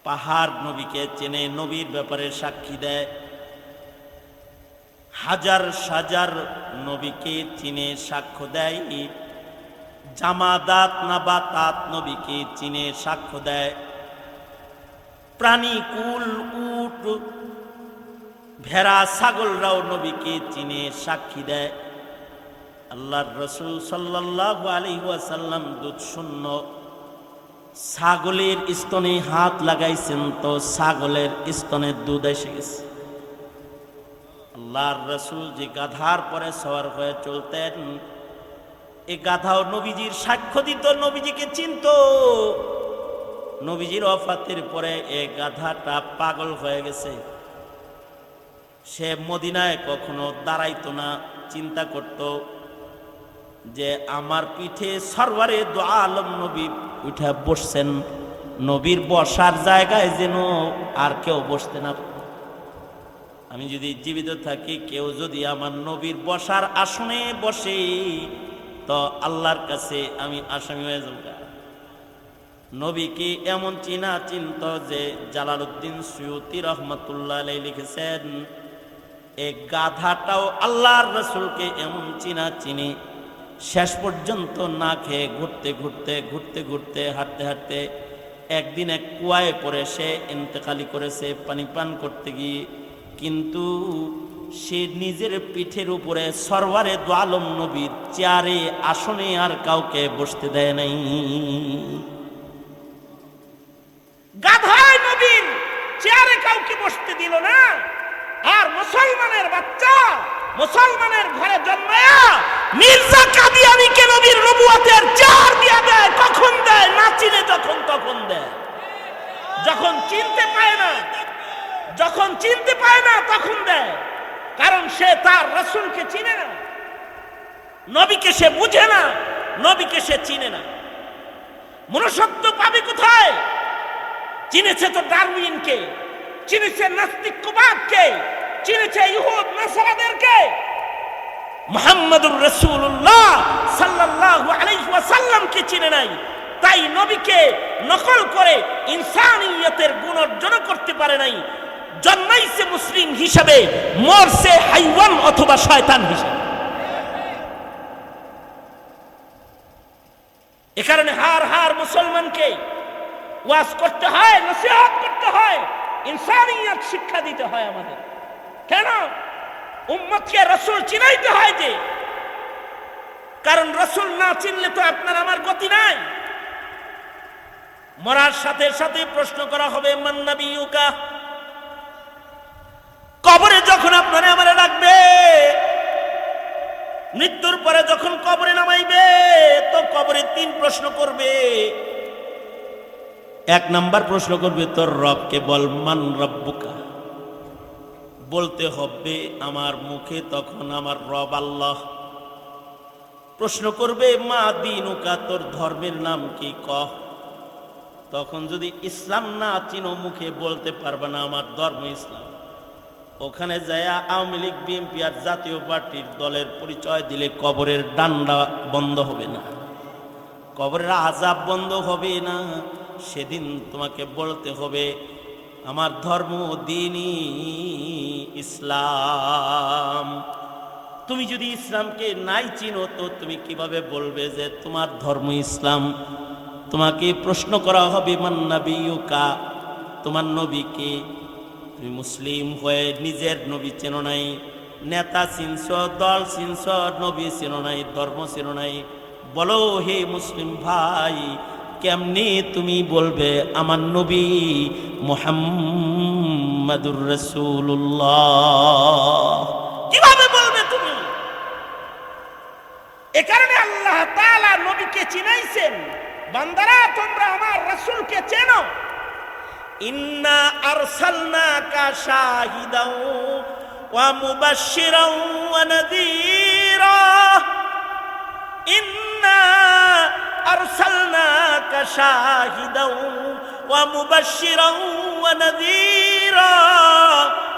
পাহাড় নবীকে চেনে, নবীর ব্যাপারে সাক্ষী দেয়। হাজার হাজার নবীকে চিনে সাক্ষ্য দেয়। জামাদাত নাবাতাত নবীকে চিনে সাক্ষ্য দেয়। প্রাণী কুল, উট, ভেড়া, ছাগলরাও নবীকে চিনে সাক্ষী দেয়। আল্লাহর রাসূল সাল্লাল্লাহু আলাইহি ওয়াসাল্লাম দুধ শূন্য ছাগলের স্তনে হাত লাগাইছেন, তো ছাগলের স্তনে দুধ এসে গেছে। আল্লাহর রাসূল যে গাধার পরে সওয়ার হয়ে চলতেন, এই গাধাও নবীজির সাক্ষ্য দিত, নবীজিকে চিনত। নবীজির ওফাতের পরে এই গাধাটা পাগল হয়ে গেছে। সে মদিনায় কখনো দাঁড়াইতো না, চিন্তা করত যে আমার পিঠে সরওয়ারে দু আলম নবী উঠে বসছেন, নবীর বসার জায়গায় যেন আর কেউ বসতে না। আমি যদি জীবিত থাকি, কেউ যদি আমার নবীর বসার আসনে বসে, তো আল্লাহর কাছে আমি আসামি হয়ে যাব। নবীকে এমন চিনা চিন্ত যে জালালউদ্দিন সুয়ুতি রহমাতুল্লাহ আলাইহি লিখেছেন, এই গাধাটাও আল্লাহর রাসূলকে এমন চিনা চিনি, শেষ পর্যন্ত না খেয়ে ঘুরতে ঘুরতে ঘুরতে ঘুরতে হাঁটতে হাঁটতে একদিন এক কুয়ায় পড়ে সে ইন্তেকালি করেছে পানি পান করতে গিয়ে। কিন্তু সে নিজের পিঠের উপরে সরওয়ারে দু আলম নবীর চেয়ারে আসনে আর কাউকে বসতে দেয় নাই। গাধায় নবীর চেয়ারে কাউকে বসতে দিল না। আর মুসলমানের বাচ্চা, মুসলমানের ঘরে জন্মায়া মির্জা কাদিয়ানীকে নবীর নবুয়তের চেয়ার দিয়া দেয়। কখন দেয়? না চিনে যখন তখন দেয়। যখন চিনতে পায় না, যখন চিনতে পায় না তখন দেয়। কারণ সে তার রাসূলকে চিনে না, নবীকে সে বুঝে না, নবীকে সে চিনে না। মনুষ্যত্ব পাবে কোথায়? চিনেছে তো ডারউইনকে, চিনেছে নাস্তিকবাদকে, চিনেছে ইহুদ নাসারাদেরকে। মুহাম্মাদুর রাসূলুল্লাহ সাল্লাল্লাহু আলাইহি ওয়াসাল্লামকে চিনে নাই। তাই নবীকে নকল করে ইনসানিয়তের গুণ অর্জন করতে পারে নাই। জন্মাইছে মুসলিম হিসাবে, মরছে হাইওয়ান অথবা শয়তান হিসাবে। এ কারণে হার হার মুসলমানকে ওয়াজ করতে হয়, নসিহত করতে হয়, ইনসানিয়ত শিক্ষা দিতে হয় আমাদের। কেন? উম্মতকে রাসূল চিনাইতে হয় যে, কারণ রাসূল না চিনলে তো আপনার আমার গতি নাই। মরার সাথে সাথে প্রশ্ন করা হবে মান নাবিয়ুকা। কবরে যখন আপনারা আমারে ডাকবে, মৃত্যুর পরে যখন কবরে নামাইবে, তো কবরে 3 প্রশ্ন করবে। 1 নাম্বার প্রশ্ন করবে তোর রবকে বল, মান রব্বুকা। বলতে হবে আমার মুখে তখন আমার রব আল্লাহ। প্রশ্ন করবে মা দীনুকা, তোর ধর্মের নাম কি কহ। তখন যদি ইসলাম না চিনো মুখে বলতে পারবে না আমার ধর্ম ইসলাম। ওখানে যায় আওয়ামী লীগ বিএনপি আর জাতীয় পার্টির দলের পরিচয় দিলে কবরের ডান্ডা বন্ধ হবে না, কবরের আযাব বন্ধ হবে না। সেদিন তোমাকে বলতে হবে আমার ধর্ম দ্বীনি ইসলাম। তুমি যদি ইসলামকে নাই চিনো তো তুমি কিভাবে বলবে যে তোমার ধর্ম ইসলাম? তোমাকে প্রশ্ন করা হবে মান নাবিয়ুকা, তোমার নবীকে। তুমি মুসলিম হয়ে নিজের নবী চেনো নাই, নেতা চিনছ, দল চিনছ, নবী চেনো নাই, ধর্ম চেনো নাই। বলো হে মুসলিম ভাই, কেমনে তুমি বলবে আমার নবী মুহাম্মাদুর রাসূলুল্লাহ? কিভাবে বলবে তুমি? এ কারণে আল্লাহ তাআলা নবীকে চিনাইছেন, বান্দারা তোমরা আমার রাসূলকে চেনো। ইন্না আরসালনাকা শাহিদাও ওয়া মুবাশশিরাও ওয়া নাযীরা। ইন্না আরসালনাকা শাহিদাও ওয়া মুবাশশিরাও ওয়া নাযীরা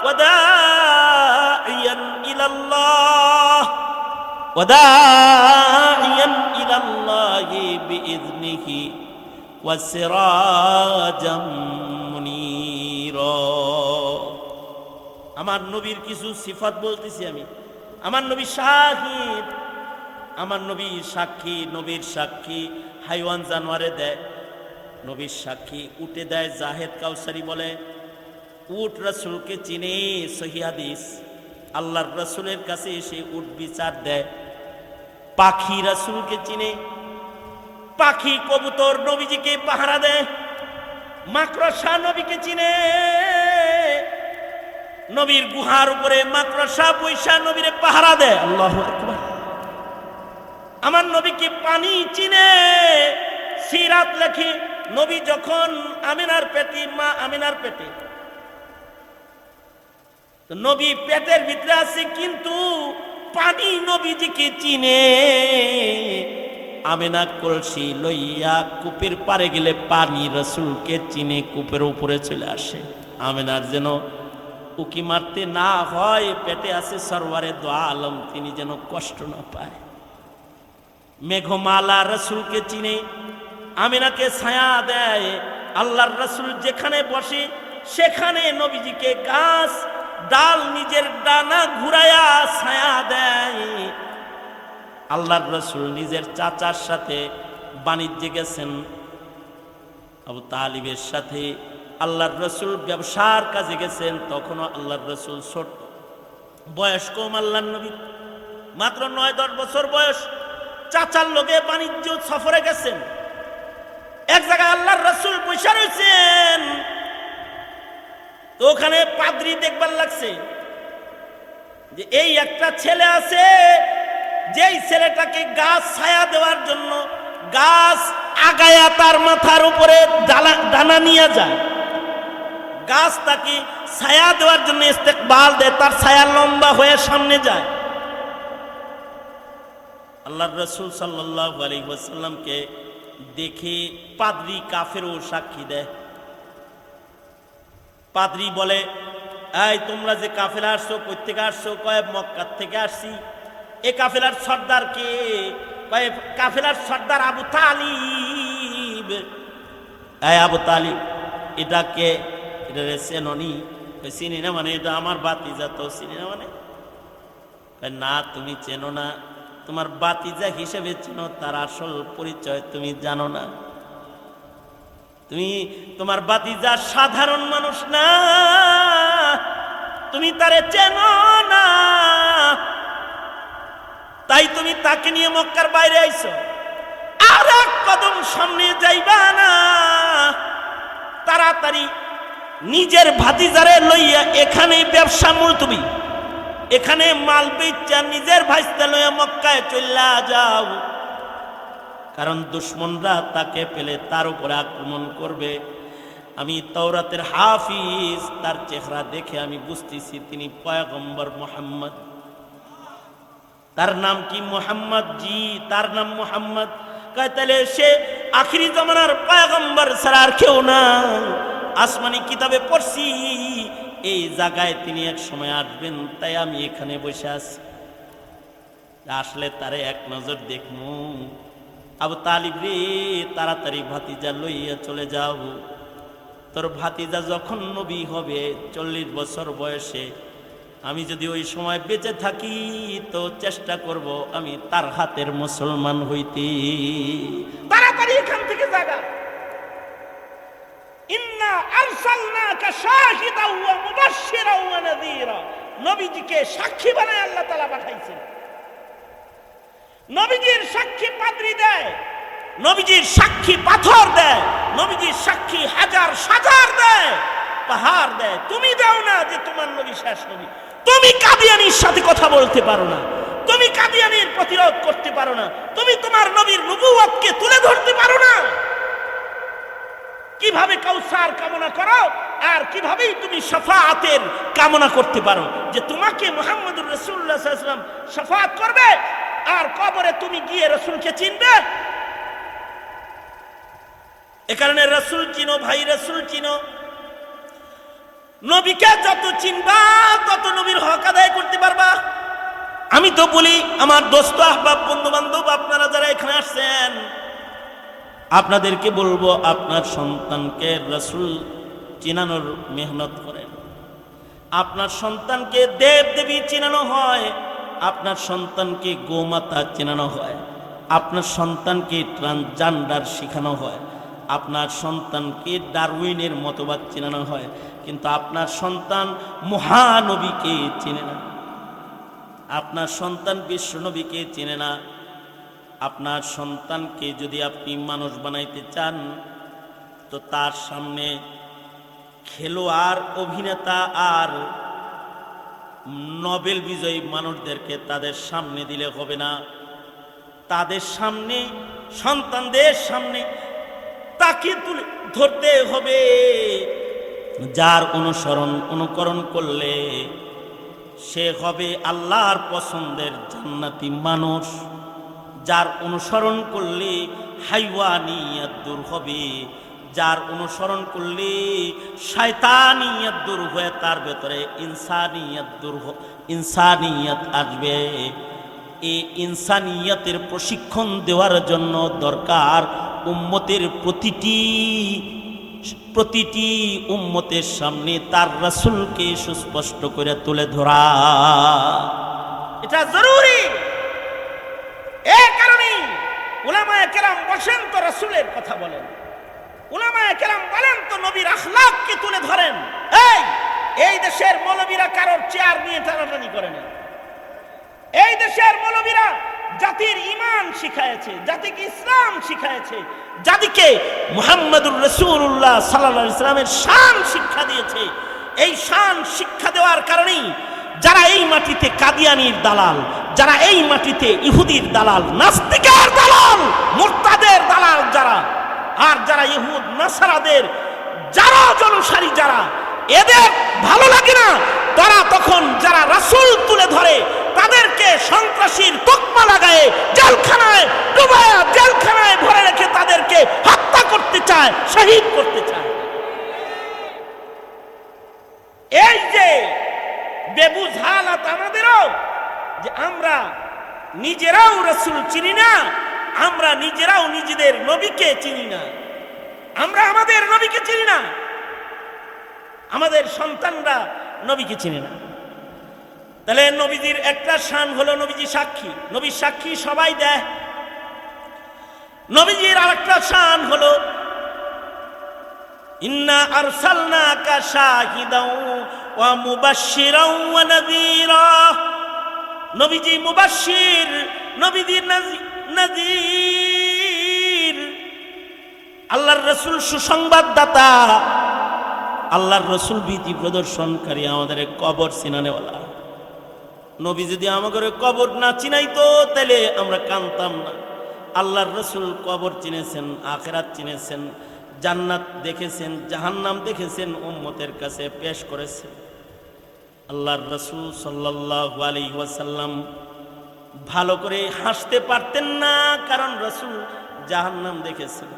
ওয়া দাঈয়ান ইলাল্লাহ ওয়াদাইয়ান ইলাল্লাহি বিইذনিহি ওয়াসিরাজাম মুনীরা। আমার নবীর কিছু সিফাত বলতেছি আমি। আমার নবী শাহিদ, আমার নবী সাক্ষী। নবীর সাক্ষী হাইওয়ান জানোয়ারে দেয়, নবীর সাক্ষী উটে দেয়। জাহেদ কাউসারি বলে উট রাসূলকে চিনে, সহিহ হাদিস। আল্লাহর রাসূলের কাছে এসে উট বিচার দেয়। পাখি রাসূলকে চিনে, পাখি কবুতর নবীজিকে পাহারা দেয়। মাকড়সা নবীকে চিনে, নবীর গুহার উপরে মাকড়সা বৈশা নবীরে পাহারা দেয়। আল্লাহু আকবার। আমার নবীকে পানি চিনে। সিরাত লেখে নবী যখন আমিনার পেটে, মা আমিনার পেটে, নবী পেটের ভিতরে আছে কিন্তু পানি নবীজিকে চিনে। আমিনা কলসি লইয়া কূপের পারে গেলে পানি রাসূলকে চিনে, কূপের উপরে চলে আসে। আমিনার যেন উকি মারতে না হয়, পেটে আছে সরওয়ারে দো আলম, তিনি যেন কষ্ট না পায়। মেঘমালা রাসূলকে চিনে, আমিনাকে ছায়া দেয়। আল্লাহর রাসূল যেখানে বসে সেখানে নবীজিকে গাছ ডাল নিজের ডানা ঘুরায়া ছায়া দেয়। আল্লাহর রাসূল নিজের চাচার সাথে বাণিজ্যে গেছেন, আবু তালিবের সাথে আল্লাহর রাসূল ব্যবসার কাজে গেছেন। তখনও আল্লাহর রাসূল ছোট, বয়স কম। আল্লাহর নবী মাত্র 9-10 বছর বয়স। চাচার লগে বাণিজ্য সফরে গেছেন। এক জায়গায় আল্লাহর রাসূল বসে রয়েছেন, তো ওখানে পাদ্রী দেখবার লাগছে যে এই একটা ছেলে আছে, যেই ছেলেটাকে গাছ ছায়া দেওয়ার জন্য গাছ আগায়া তার মাথার উপরে ডানা নিয়ে যায়। গাছ তাকে ছায়া দেওয়ার জন্য ইস্তেকবাল দেয়, তার ছায়া লম্বা হয়ে সামনে যায়। আল্লাহর রাসূল সাল্লাল্লাহু আলাইহি ওয়াসাল্লামকে দেখে পাদ্রী কাফেরও সাক্ষী দেয়। পাদ্রী বলে, এই তোমরা যে কাফেলা আসছো, কই থেকে আসছো? কয় মক্কা থেকে আসছি। এ কাফেলার সর্দার কে? কয় কাফেলার সর্দার আবু তালিব। এই আবু তালিব এটা কে? এটা চেননি? চিনি না। মানে এটা আমার ভাতিজা। তো চিনি না মানে? না তুমি চেনো না? তোমার বাতিজা হিসেবে চিনো, তার আসল পরিচয় তুমি জানো না। তুমি তোমার বাতিজা সাধারণ মানুষ না, তুমি তারে চেনো না, তাই তুমি তাকে নিয়ে মক্কার বাইরে আইছো। আর এক কদম সামনে যাইবা না, তাড়াতাড়ি নিজের ভাতিজারে লইয়া এখানে ব্যবসা মুলতবি, এখানে মাল বেচা নিজের ভাইস্তা লইয়া মক্কায় চল্লা যাও, কারণ দুশ্মনরা তাকে পেলে তার উপরে আক্রমণ করবে। আমি তাওরাতের হাফিজ, তার চেহারা দেখে আমি বুঝতেছি তিনি পয়গম্বর মুহাম্মদ। তার নাম কি? মুহাম্মদ। জি, তার নাম মুহাম্মদ। কয় তাহলে সে আখিরি জামানার পয়গম্বর ছাড়া আর কেউ না। আসমানি কিতাবে পড়ছি এই জায়গায় তিনি এক সময় আসবেন, তাই আমি এখানে বসে আছি। আসলে তারে এক নজর দেখমু। আবু তালিব রে, তাড়াতাড়ি ভাতিজা লইয়া চলে যাও। তোর ভাতিজা যখন নবী হবে 40 বছর বয়সে, আমি যদি ওই সময় বেঁচে থাকি তো চেষ্টা করব আমি তার হাতের মুসলমান হইতে। তাড়াতাড়ি এখান থেকে জাগা। ইন্না আরসালনাকা শাহিদাও ওয়া মুবাশশিরাও ওয়া নাযীরা। নবীজিকে সাক্ষী বানায় আল্লাহ তাআলা পাঠাইছেন। নবীজির সাক্ষী পাদ্রী দেয়, নবীজির সাক্ষী পাথর দেয়, নবীজির সাক্ষী হাজার সাজার দেয়, পাহাড় দেয়। তুমি দাও না যে তোমার নবী শেষ নবী। তুমি কাদিয়ানীর সাথে কথা বলতে পারো না, তুমি কাদিয়ানীর প্রতিরোধ করতে পারো না, তুমি তোমার নবীর নবুয়তকে তুলে ধরতে পারো না। কিভাবে কাউসার কামনা করো আর কিভাবেই তুমি শাফাআতের কামনা করতে পারো যে তোমাকে মুহাম্মদুর রাসূলুল্লাহ সাল্লাল্লাহু আলাইহি ওয়াসাল্লাম শাফাআত করবে আর কবরে তুমি গিয়ে রাসূলকে চিনবে? এ কারণে রাসূল চিনো ভাই, রাসূল চিনো। নবীকে যত চিনবা তত নবীর হক আদায় করতে পারবা। আমি তো বলি আমার দোস্ত আহবাব বন্ধু বান্ধব আপনারা যারা এখানে আসছেন, আপনাদেরকে বলবো আপনার সন্তানকে রাসূল চিনানোর মেহনত করেন। আপনার সন্তানকে দেব দেবী চিনানো হয়, আপনার সন্তানকে গোমাতা চিনানো হয়, আপনার সন্তানকে ট্রান্সজেন্ডার শেখানো হয়, আপনার সন্তানকে ডারউইনের মতবাদ চিনানো হয়, কিন্তু আপনার সন্তান মহানবীকে চিনে না, আপনার সন্তান বিশ্বনবীকে চিনে না। আপনার সন্তানকে যদি আপনি মানুষ বানাইতে চান তো তার সামনে খেলোয়াড়, অভিনেতা আর নোবেল বিজয়ী মানুষদেরকে তাদের সামনে দিলে হবে না। তাদের সামনে, সন্তানদের সামনে তাকে তুলে ধরতে হবে যার অনুকরণ করলে সে হবে আল্লাহর পছন্দের জান্নাতি মানুষ, যার অনুসরণ করলে হাইওয়ানিয়াত দূর হবে, যার অনুসরণ করলে শয়তানিয়াত দূর হয়ে তার ভেতরে ইনসানিয়াত আসবে। এই ইনসানিয়াতের প্রশিক্ষণ দেওয়ার জন্য দরকার উম্মতের প্রতিটি উম্মতের সামনে তার রাসূলকে সুস্পষ্ট করে তুলে ধরা। এটা জরুরি। এই কারণে উলামায়ে কেরাম বসেন তো রাসূলের কথা বলেন, উলামায়ে কেরাম বলেন তো নবীর আখলাককে তুলে ধরেন। এই দেশের মৌলবীরা কারোর চেয়ার নিয়ে টানাটানি করে না। এই দেশের মৌলবীরা জাতির ঈমান শিখায়েছে, জাতিকে ইসলাম শিখায়েছে, জাতিকে মুহাম্মদুর রাসূলুল্লাহ সাল্লাল্লাহু আলাইহি ওয়াসাল্লামের শান শিক্ষা দিয়েছে। এই শান শিক্ষা দেওয়ার কারণেই যারা এই মাটিতে কাদিয়ানীর দালাল, যারা এই মাটিতে ইহুদির দালাল, নাস্তিকের দালাল, মুরতাদের দালাল যারা, আর যারা ইহুদ নাসারাদের যারা জনসারী, যারা এদের ভালো লাগে না, তারা তখন যারা রাসূল তুলে ধরে তাদেরকে সন্ত্রাসীর তকমা লাগায় জেলখানায় ডুবায়া, জেলখানায় ভরে রেখে তাদেরকে হত্যা করতে চায়, শহীদ করতে চায়। এই যে বেবুঝ হালাত আমাদেরও, যে আমরা নিজেরাও রাসূল চিনি না, আমরা নিজেরাও নিজেদের নবীকে চিনি না, আমরা আমাদের নবীকে চিনি না, আমাদের সন্তানরা নবীকে চিনি না। তাহলে নবীজির একটা শান হলো নবীজি সাক্ষী, নবীর সাক্ষী সবাই দেয়। নবীজির আরেকটা শান হলো ইন্না আরসালনাকা শাহিদাও ওয়া মুবাশশিরাও ওয়া নাযীরা। নবীজি মুবাশশির, নবীজি নাযীর। আল্লাহর রাসূল সুসংবাদদাতা, আল্লাহর রাসূল ভীতি প্রদর্শনকারী, আমাদের কবর চিনানেওয়ালা। নবী যদি আমাদের কবর না চিনাইতো তাহলে আমরা কানতাম না। আল্লাহর রাসূল কবর চিনেছেন, আখিরাত চিনেছেন, জান্নাত দেখেছেন, জাহান্নাম দেখেছেন, উম্মতের কাছে পেশ করেছেন। আল্লাহর রাসূল সাল্লাল্লাহু আলাইহি ওয়াসাল্লাম ভালো করে হাসতে পারতেন না, কারণ রাসূল জাহান্নাম দেখেছেন,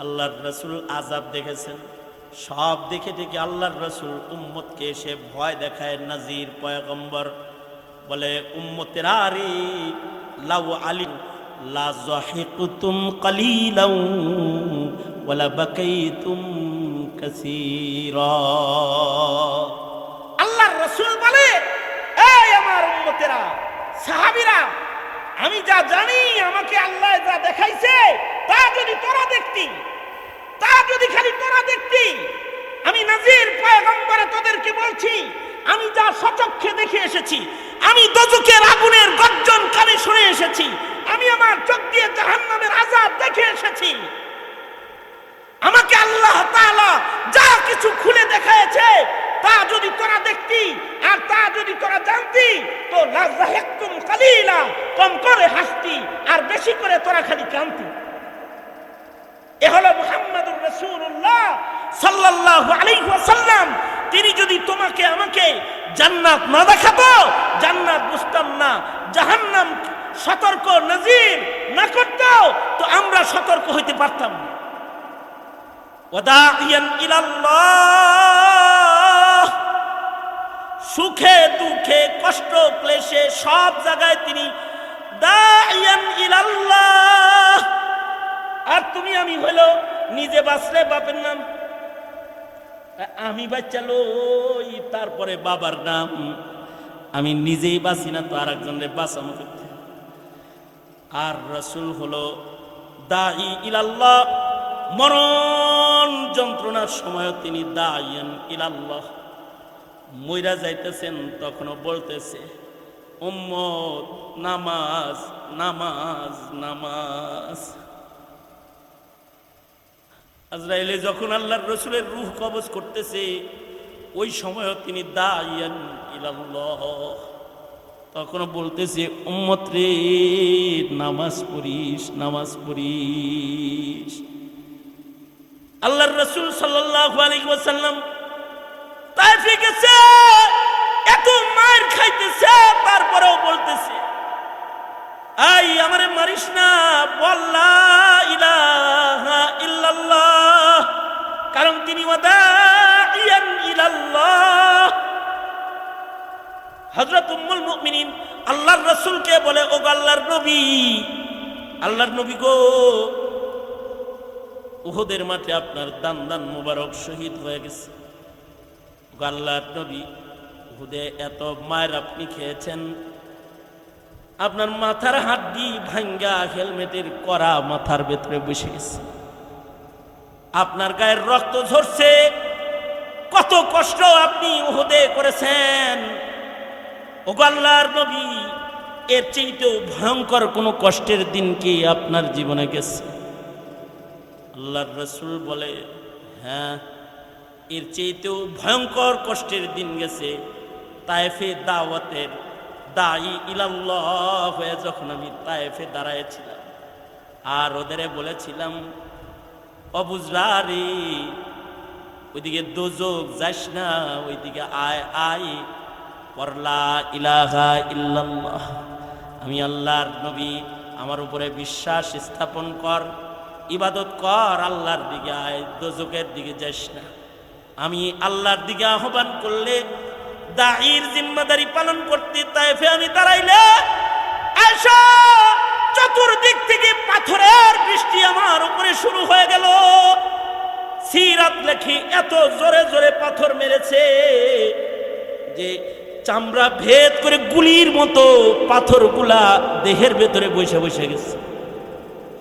আল্লাহর রাসূল আযাব দেখেছেন। সব দেখে দেখে আল্লাহর রাসূল উম্মতকে এসে ভয় দেখায়। নাজির পয়গম্বর বলে, উম্মতেরা রে, লাউ আলিম লা যাহিকুতুম কালিলাও ওয়ালা বাকাইতুম কাসীরা। আল্লাহর রাসূল বলে, এই আমার উম্মতেরা, সাহাবীরা, আমি যা জানি, আমাকে আল্লাহ যা দেখাইছে, তা যদি তোরা দেখতি, তা যদি খালি তোরা দেখতি, আমি নাজির পয়গম্বরে তোদেরকে বলছি, আমি যা সচক্ষে দেখে এসেছি, আমি দোজখের আগুনের গর্জন কানে শুনে এসেছি, আমি আমার চোখ দিয়ে জাহান্নামের আযাব দেখে এসেছি। আমাকে আল্লাহ তাআলা যা কিছু খুলে দেখাইছে, তা যদি তোরা দেখতি আর তা যদি তোরা জানতি, তো লা যাহিকতুম কালিলা, কম করে হাসতি আর বেশি করে তোরা খালি কাঁদতি। এ হলো মুহাম্মাদুর রাসূলুল্লাহ সাল্লাল্লাহু আলাইহি ওয়াসাল্লাম। তিনি যদি তোমাকে আমাকে জান্নাত না দেখাতো, জান্নাত বুঝতাম না, জাহান্নাম সতর্ক নাজির না করতো, তো আমরা সতর্ক হইতে পারতাম না। ওয়াদাইয়ান ইলাল্লাহ, সুখে দুঃখে কষ্ট ক্লেশে সব জায়গায় তিনি দাইয়ান ইলাল্লাহ। আর তুমি আমি হইলো নিজে বাঁচলে বাপের নাম, আমি বাচ্চা লই তারপরে বাবার নাম, আমি নিজেই বাঁচি না তো আর একজনের বাঁচানো করতে। আর রাসূল হলো দাঈ ইলাল্লাহ, মরণ যন্ত্রণার সময় তিনি দাইয়ান ইলাল্লাহ। মইরা যাইতেছেন তখনও বলতেছে, উম্মত নামাজ নামাজ নামাজ। আজরাইলে যখন আল্লাহর রাসূলের রূহ কবজ করতেছে, ওই সময়ও তিনি দাইয়ান ইলাল্লাহ, তখনও বলতেছে, উম্মত রে, নামাজ পড়িস, নামাজ পড়িস। আল্লাহর রাসূল সাল্লাল্লাহু আলাইহি ওয়াসাল্লাম তায়েফে গেছে, এত মার খাইতেছে, তারপরেও বলতেছে, আই আমারে মারিস না, বল লা ইলাহা ইল্লাল্লাহ, কারণ তিনি ওয়াদাইয়ান ইলাল্লাহ। হযরত উম্মুল মুমিনিন আল্লাহর রাসূলকে বলে, ও আল্লাহর নবী, আল্লাহর নবী গো, উহুদের মাঠে আপনার দান দান মুবারক শহীদ হয়ে গেছে। আল্লাহর নবী, উহুদে এত মার আপনি খেয়েছেন, আপনার মাথার হাড্ডি ভাঙ্গা হেলমেটের করা মাথার ভেতরে বসে গেছে, আপনার গায়ের রক্ত ঝরছে, কত কষ্ট আপনি উহুদে করেছেন। ও আল্লাহর নবী, এর চেয়েও ভয়ঙ্কর কোনো কষ্টের দিন কি আপনার জীবনে গেছে? আল্লাহর রাসূল বলে, হ্যাঁ, এর চেয়েও ভয়ঙ্কর কষ্টের দিন গেছে। তায়েফে দাওয়াতের দাঈ ইলাল্লাহ হয়ে যখন আমি তায়েফে দাঁড়াইছিলাম, আর ওদের বলেছিলাম, অবুজরা রে, ওইদিকে দোজখ যাস না, ওইদিকে আয় আয়, লা ইলাহা ইল্লাল্লাহ, আমি আল্লাহর নবী, আমার উপরে বিশ্বাস স্থাপন কর, ইবাদত কর, আল্লাহর দিকে আয়, দোজখের দিকে যাস না। আমি আল্লাহর দিকে আহ্বান করলে, দাঈর জিম্মাদারি পালন করতে তায়েফে আমি দাঁড়াইলে, আয়েশা, চতুর্দিক থেকে পাথরের বৃষ্টি আমার উপরে শুরু হয়ে গেল। সিরাত লেখি, এত জোরে জোরে পাথর মেরেছে যে চামড়া ভেদ করে গুলির মতো পাথরগুলা দেহের ভেতরে বসে বসে গেছে।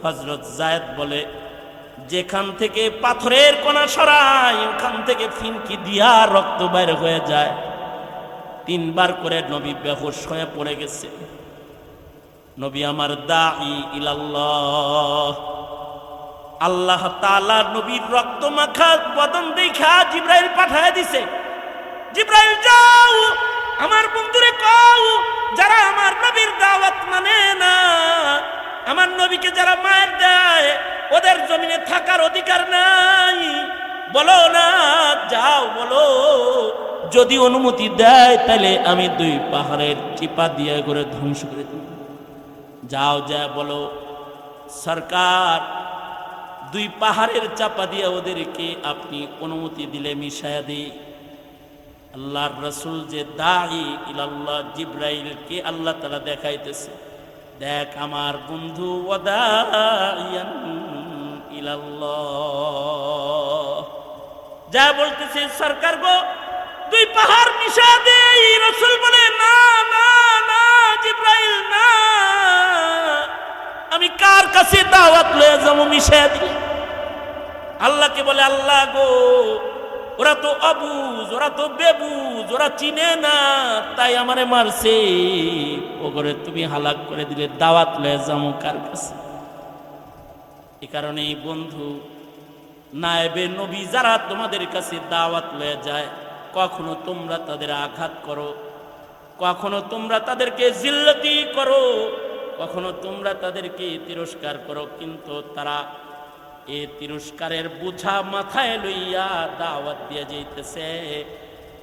হযরত যায়েদ বলে, যেখান থেকে পাথরের কণা সরায় ওখান থেকে ফিনকি দিয়া রক্ত বের হয়ে যায়। 3 বার করে নবী বেহুশ হয়ে পড়ে গেছে। নবী আমার দাঈ ইলাল্লাহ, আল্লাহ তাআলা নবীর রক্ত মাখা বদন দেখা জিবরাইল পাঠায় দিছে। জিবরাইল যাও আমার বন্ধুরে কও, যারা আমার নবীর দাওয়াত মানে না, আমার নবীকে যারা মার দেয়, ওদের জমিনে থাকার অধিকার নাই। বলো না, যাও বলো, যদি অনুমতি দেয় তাহলে আমি 2 পাহাড়ের চিপা দিয়ে করে ধ্বংস করে দেব। যাও যা বলো, সরকার 2 পাহাড়ের চাপা দিয়ে ওদেরকে আপনি অনুমতি দিলে মিশায়া দিই। আল্লাহর রাসূল যে দাঈ ইলাল্লাহ, জিবরাইলকে আল্লাহ তাআলা দেখাইতেছে, দেখ আমার বন্ধু ওয়াদাইয়ান ইলাল্লাহ, যা বলতেছে সরকার গো 2 পাহাড় মিশা দেই। রাসূল বলে, না না না জিবরাইল না, আমি কার কাছে দাওয়াত লয়ে যাবো মিশা দিই? আল্লাহকে বলে, আল্লাহ গো ওরা তো অবুঝ, ওরা তো বেবুঝ, ওরা চিনে না, তাই আমারে মারছে। ও করে তুমি হালাক করে দিলে, দাওয়াত লয়ে যাবো কার কাছে? এ কারণেই বন্ধু, নায়েবে নবী যারা তোমাদের কাছে দাওয়াত লয়ে যায়, কখনো তোমরা তাদের আঘাত করো, কখনো তোমরা তাদেরকে জিল্লতি করো, কখনো তোমরা তাদেরকে তিরস্কার করো, কিন্তু তারা এই তিরস্কারের বোঝা মাথায় লইয়া দাওয়াত দিয়ে যাইতেছে।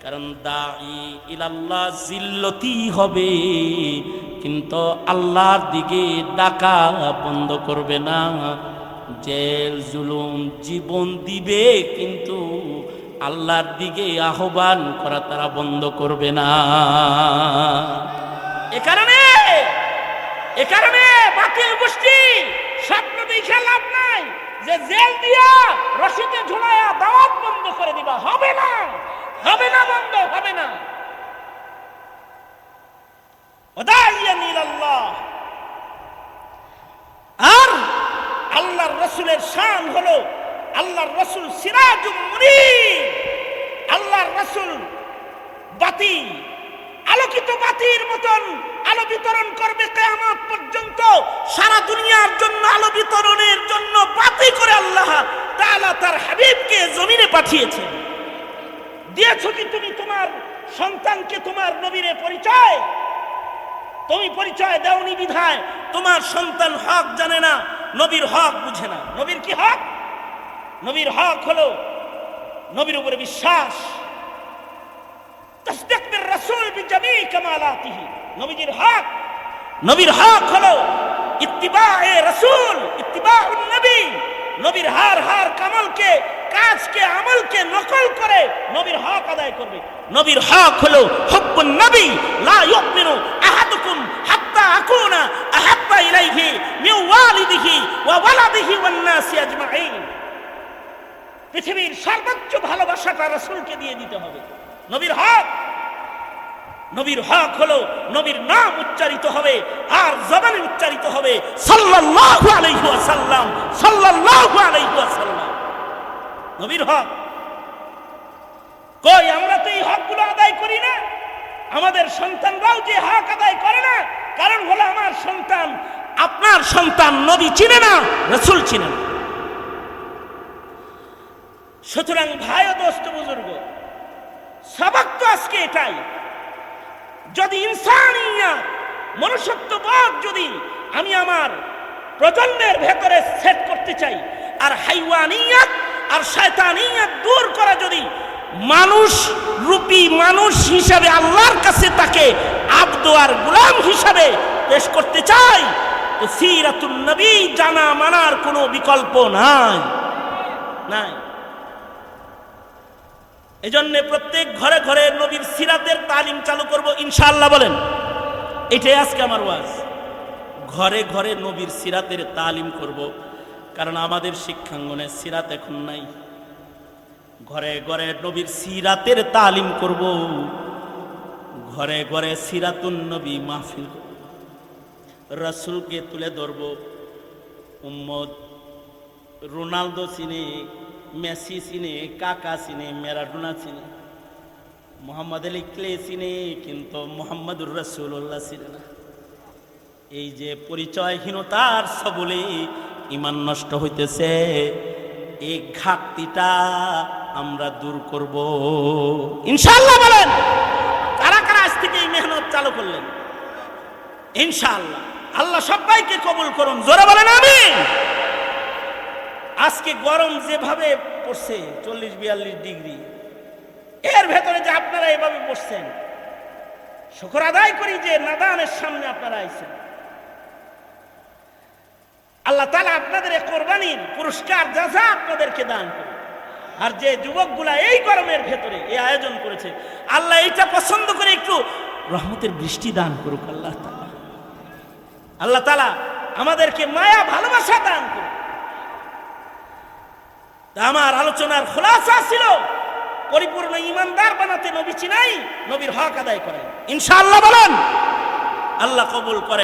কারণ দাঈ ইলাল্লাহ জিল্লতি হবে, কিন্তু আল্লাহর দিকে ডাকা বন্ধ করবে না। জেল জুলুম জীবন দিবে, কিন্তু আল্লাহর দিকে আহ্বান করা তারা বন্ধ করবে না। এ কারণে বাতিল গোষ্ঠী স্বপ্ন দেখে লাভ নাই যে জেল দিয়া রশিতে ঝুলাইয়া দাওয়াত বন্ধ করে দিবা। হবে না, হবে না, বন্ধ হবে না। ওয়াদাইয়ান ইলাল্লাহ। আর আল্লাহর রাসূলের শান হলো, আল্লাহর রাসূল সিরাজুম মুনীর, আল্লাহর রাসূল বাতি, আলোকিত বাতির মতন আলো বিতরণ করবে কিয়ামত পর্যন্ত। সারা দুনিয়ার জন্য আলো বিতরণের জন্য বাতি করে আল্লাহ তাআলা তার হাবিবকে জমিনে পাঠিয়েছেন। দিয়েছো কি তুমি তোমার সন্তানকে তোমার নবীর পরিচয়? তুমি পরিচয় দাওনি বিধায় তোমার সন্তান হক জানে না, নবীর হক বুঝে না। নবীর কি হক? নবীর হক হলো নবীর উপরে বিশ্বাস, তাসদীক বির রাসূল বিজামি কামালাতিহি। নবীর হক, নবীর হক হলো ইত্তিবায়ে রাসূল, ইত্তিবাউন নবী। নবীর হার কামালকে, কাজকে, আমলকে নকল করে নবীর হক আদায় করবে। নবীর হক হলো হুব্বুন নবী, লা ইউমিনু আহাদুকুম হাত্তা আকুনা আহাব্বা ইলাইহি মিন ওয়ালিদিহি ওয়া ওয়ালাদিহি ওয়ান নাসি আজমাইন। পৃথিবীর সর্বোচ্চ ভালোবাসাটা রাসূলকে দিয়ে দিতে হবে। নবীর হক, নবীর হক হলো নবীর নাম উচ্চারিত হবে আর জবানে উচ্চারিত হবে সাল্লাল্লাহু আলাইহি ওয়াসাল্লাম, সাল্লাল্লাহু আলাইহি ওয়াসাল্লাম। নবীর হক কই? আমরা তো এই হকগুলো আদায় করি না। আমাদের সন্তানরাও যে হক আদায় করে না, কারণ হলো আমার সন্তান, আপনার সন্তান নবী চিনে না, রাসূল চিনে না। সুতরাং ভাই ও দোস্ত বুজুর্গ, সবক তো আজকে এটাই, যদি ইনসানিয়াত, মনুষ্যত্ববোধ যদি আমি আমার প্রজন্মের ভেতরে সেট করতে চাই, আর হাইওয়ানিয়াত আর শয়তানিয়াত দূর করা যদি মানুষ রূপী মানুষ হিসাবে আল্লাহর কাছে তাকে আব্দ আর গোলাম হিসাবে পেশ করতে চাই, তো সিরাতুন নবী জানা মানার কোনো বিকল্প নাই। এজন্য প্রত্যেক ঘরে ঘরে নবীর সিরাতের তালিম চালু করব ইনশাআল্লাহ। বলেন, এটাই আজকে আমার ওয়াজ। ঘরে ঘরে নবীর সিরাতের তালিম করব, কারণ আমাদের শিক্ষাঙ্গনে সিরাত এখন নাই। ঘরে ঘরে নবীর সিরাতের তালিম করব, ঘরে ঘরে সিরাতুন নবী মাহফিল, রাসূলকে তুলে ধরব। উম্মত রোনালদো চিনে, মেসি চিনে, কাকা চিনে, ম্যারাডোনা চিনে, মোহাম্মদ আলী ক্লে চিনে, কিন্তু মোহাম্মদুর রাসূলুল্লাহ চিনে না। এই যে পরিচয়হীনতার সবলে ঈমান নষ্ট হইতেছে, এই ঘাটতিটা আমরা দূর করব ইনশাআল্লাহ। বলেন কারা কারা আজ থেকে এই মেহনত চালু করলেন? ইনশাআল্লাহ। আল্লাহ সবাইকে কবুল করুন, জোরে বলেন আমিন। আজকে গরম যেভাবে পড়ছে 40-42 ডিগ্রি, এর ভেতরে যে আপনারা এভাবে বসছেন, শুকর আদায় করি যে নাদানের সামনে আপনারা আইছেন। আল্লাহ তাআলা আপনাদের এই কোরবানির পুরস্কার জাযা আপনাদেরকে দান করুন। আর যে যুবকগুলা এই গরমের ভেতরে এই আয়োজন করেছে, আল্লাহ এইটা পছন্দ করে একটু রহমতের বৃষ্টি দান করুক আল্লাহ তাআলা। আল্লাহ তাআলা আমাদেরকে মায়া ভালোবাসা দান করুন। তা আমার আলোচনার খোলাসা ছিল পরিপূর্ণ ইমানদার বানাতে নবী চিনাই, নবীর হক আদায় করেন ইনশাআল্লাহ। বলেন আল্লাহ কবুল করেন।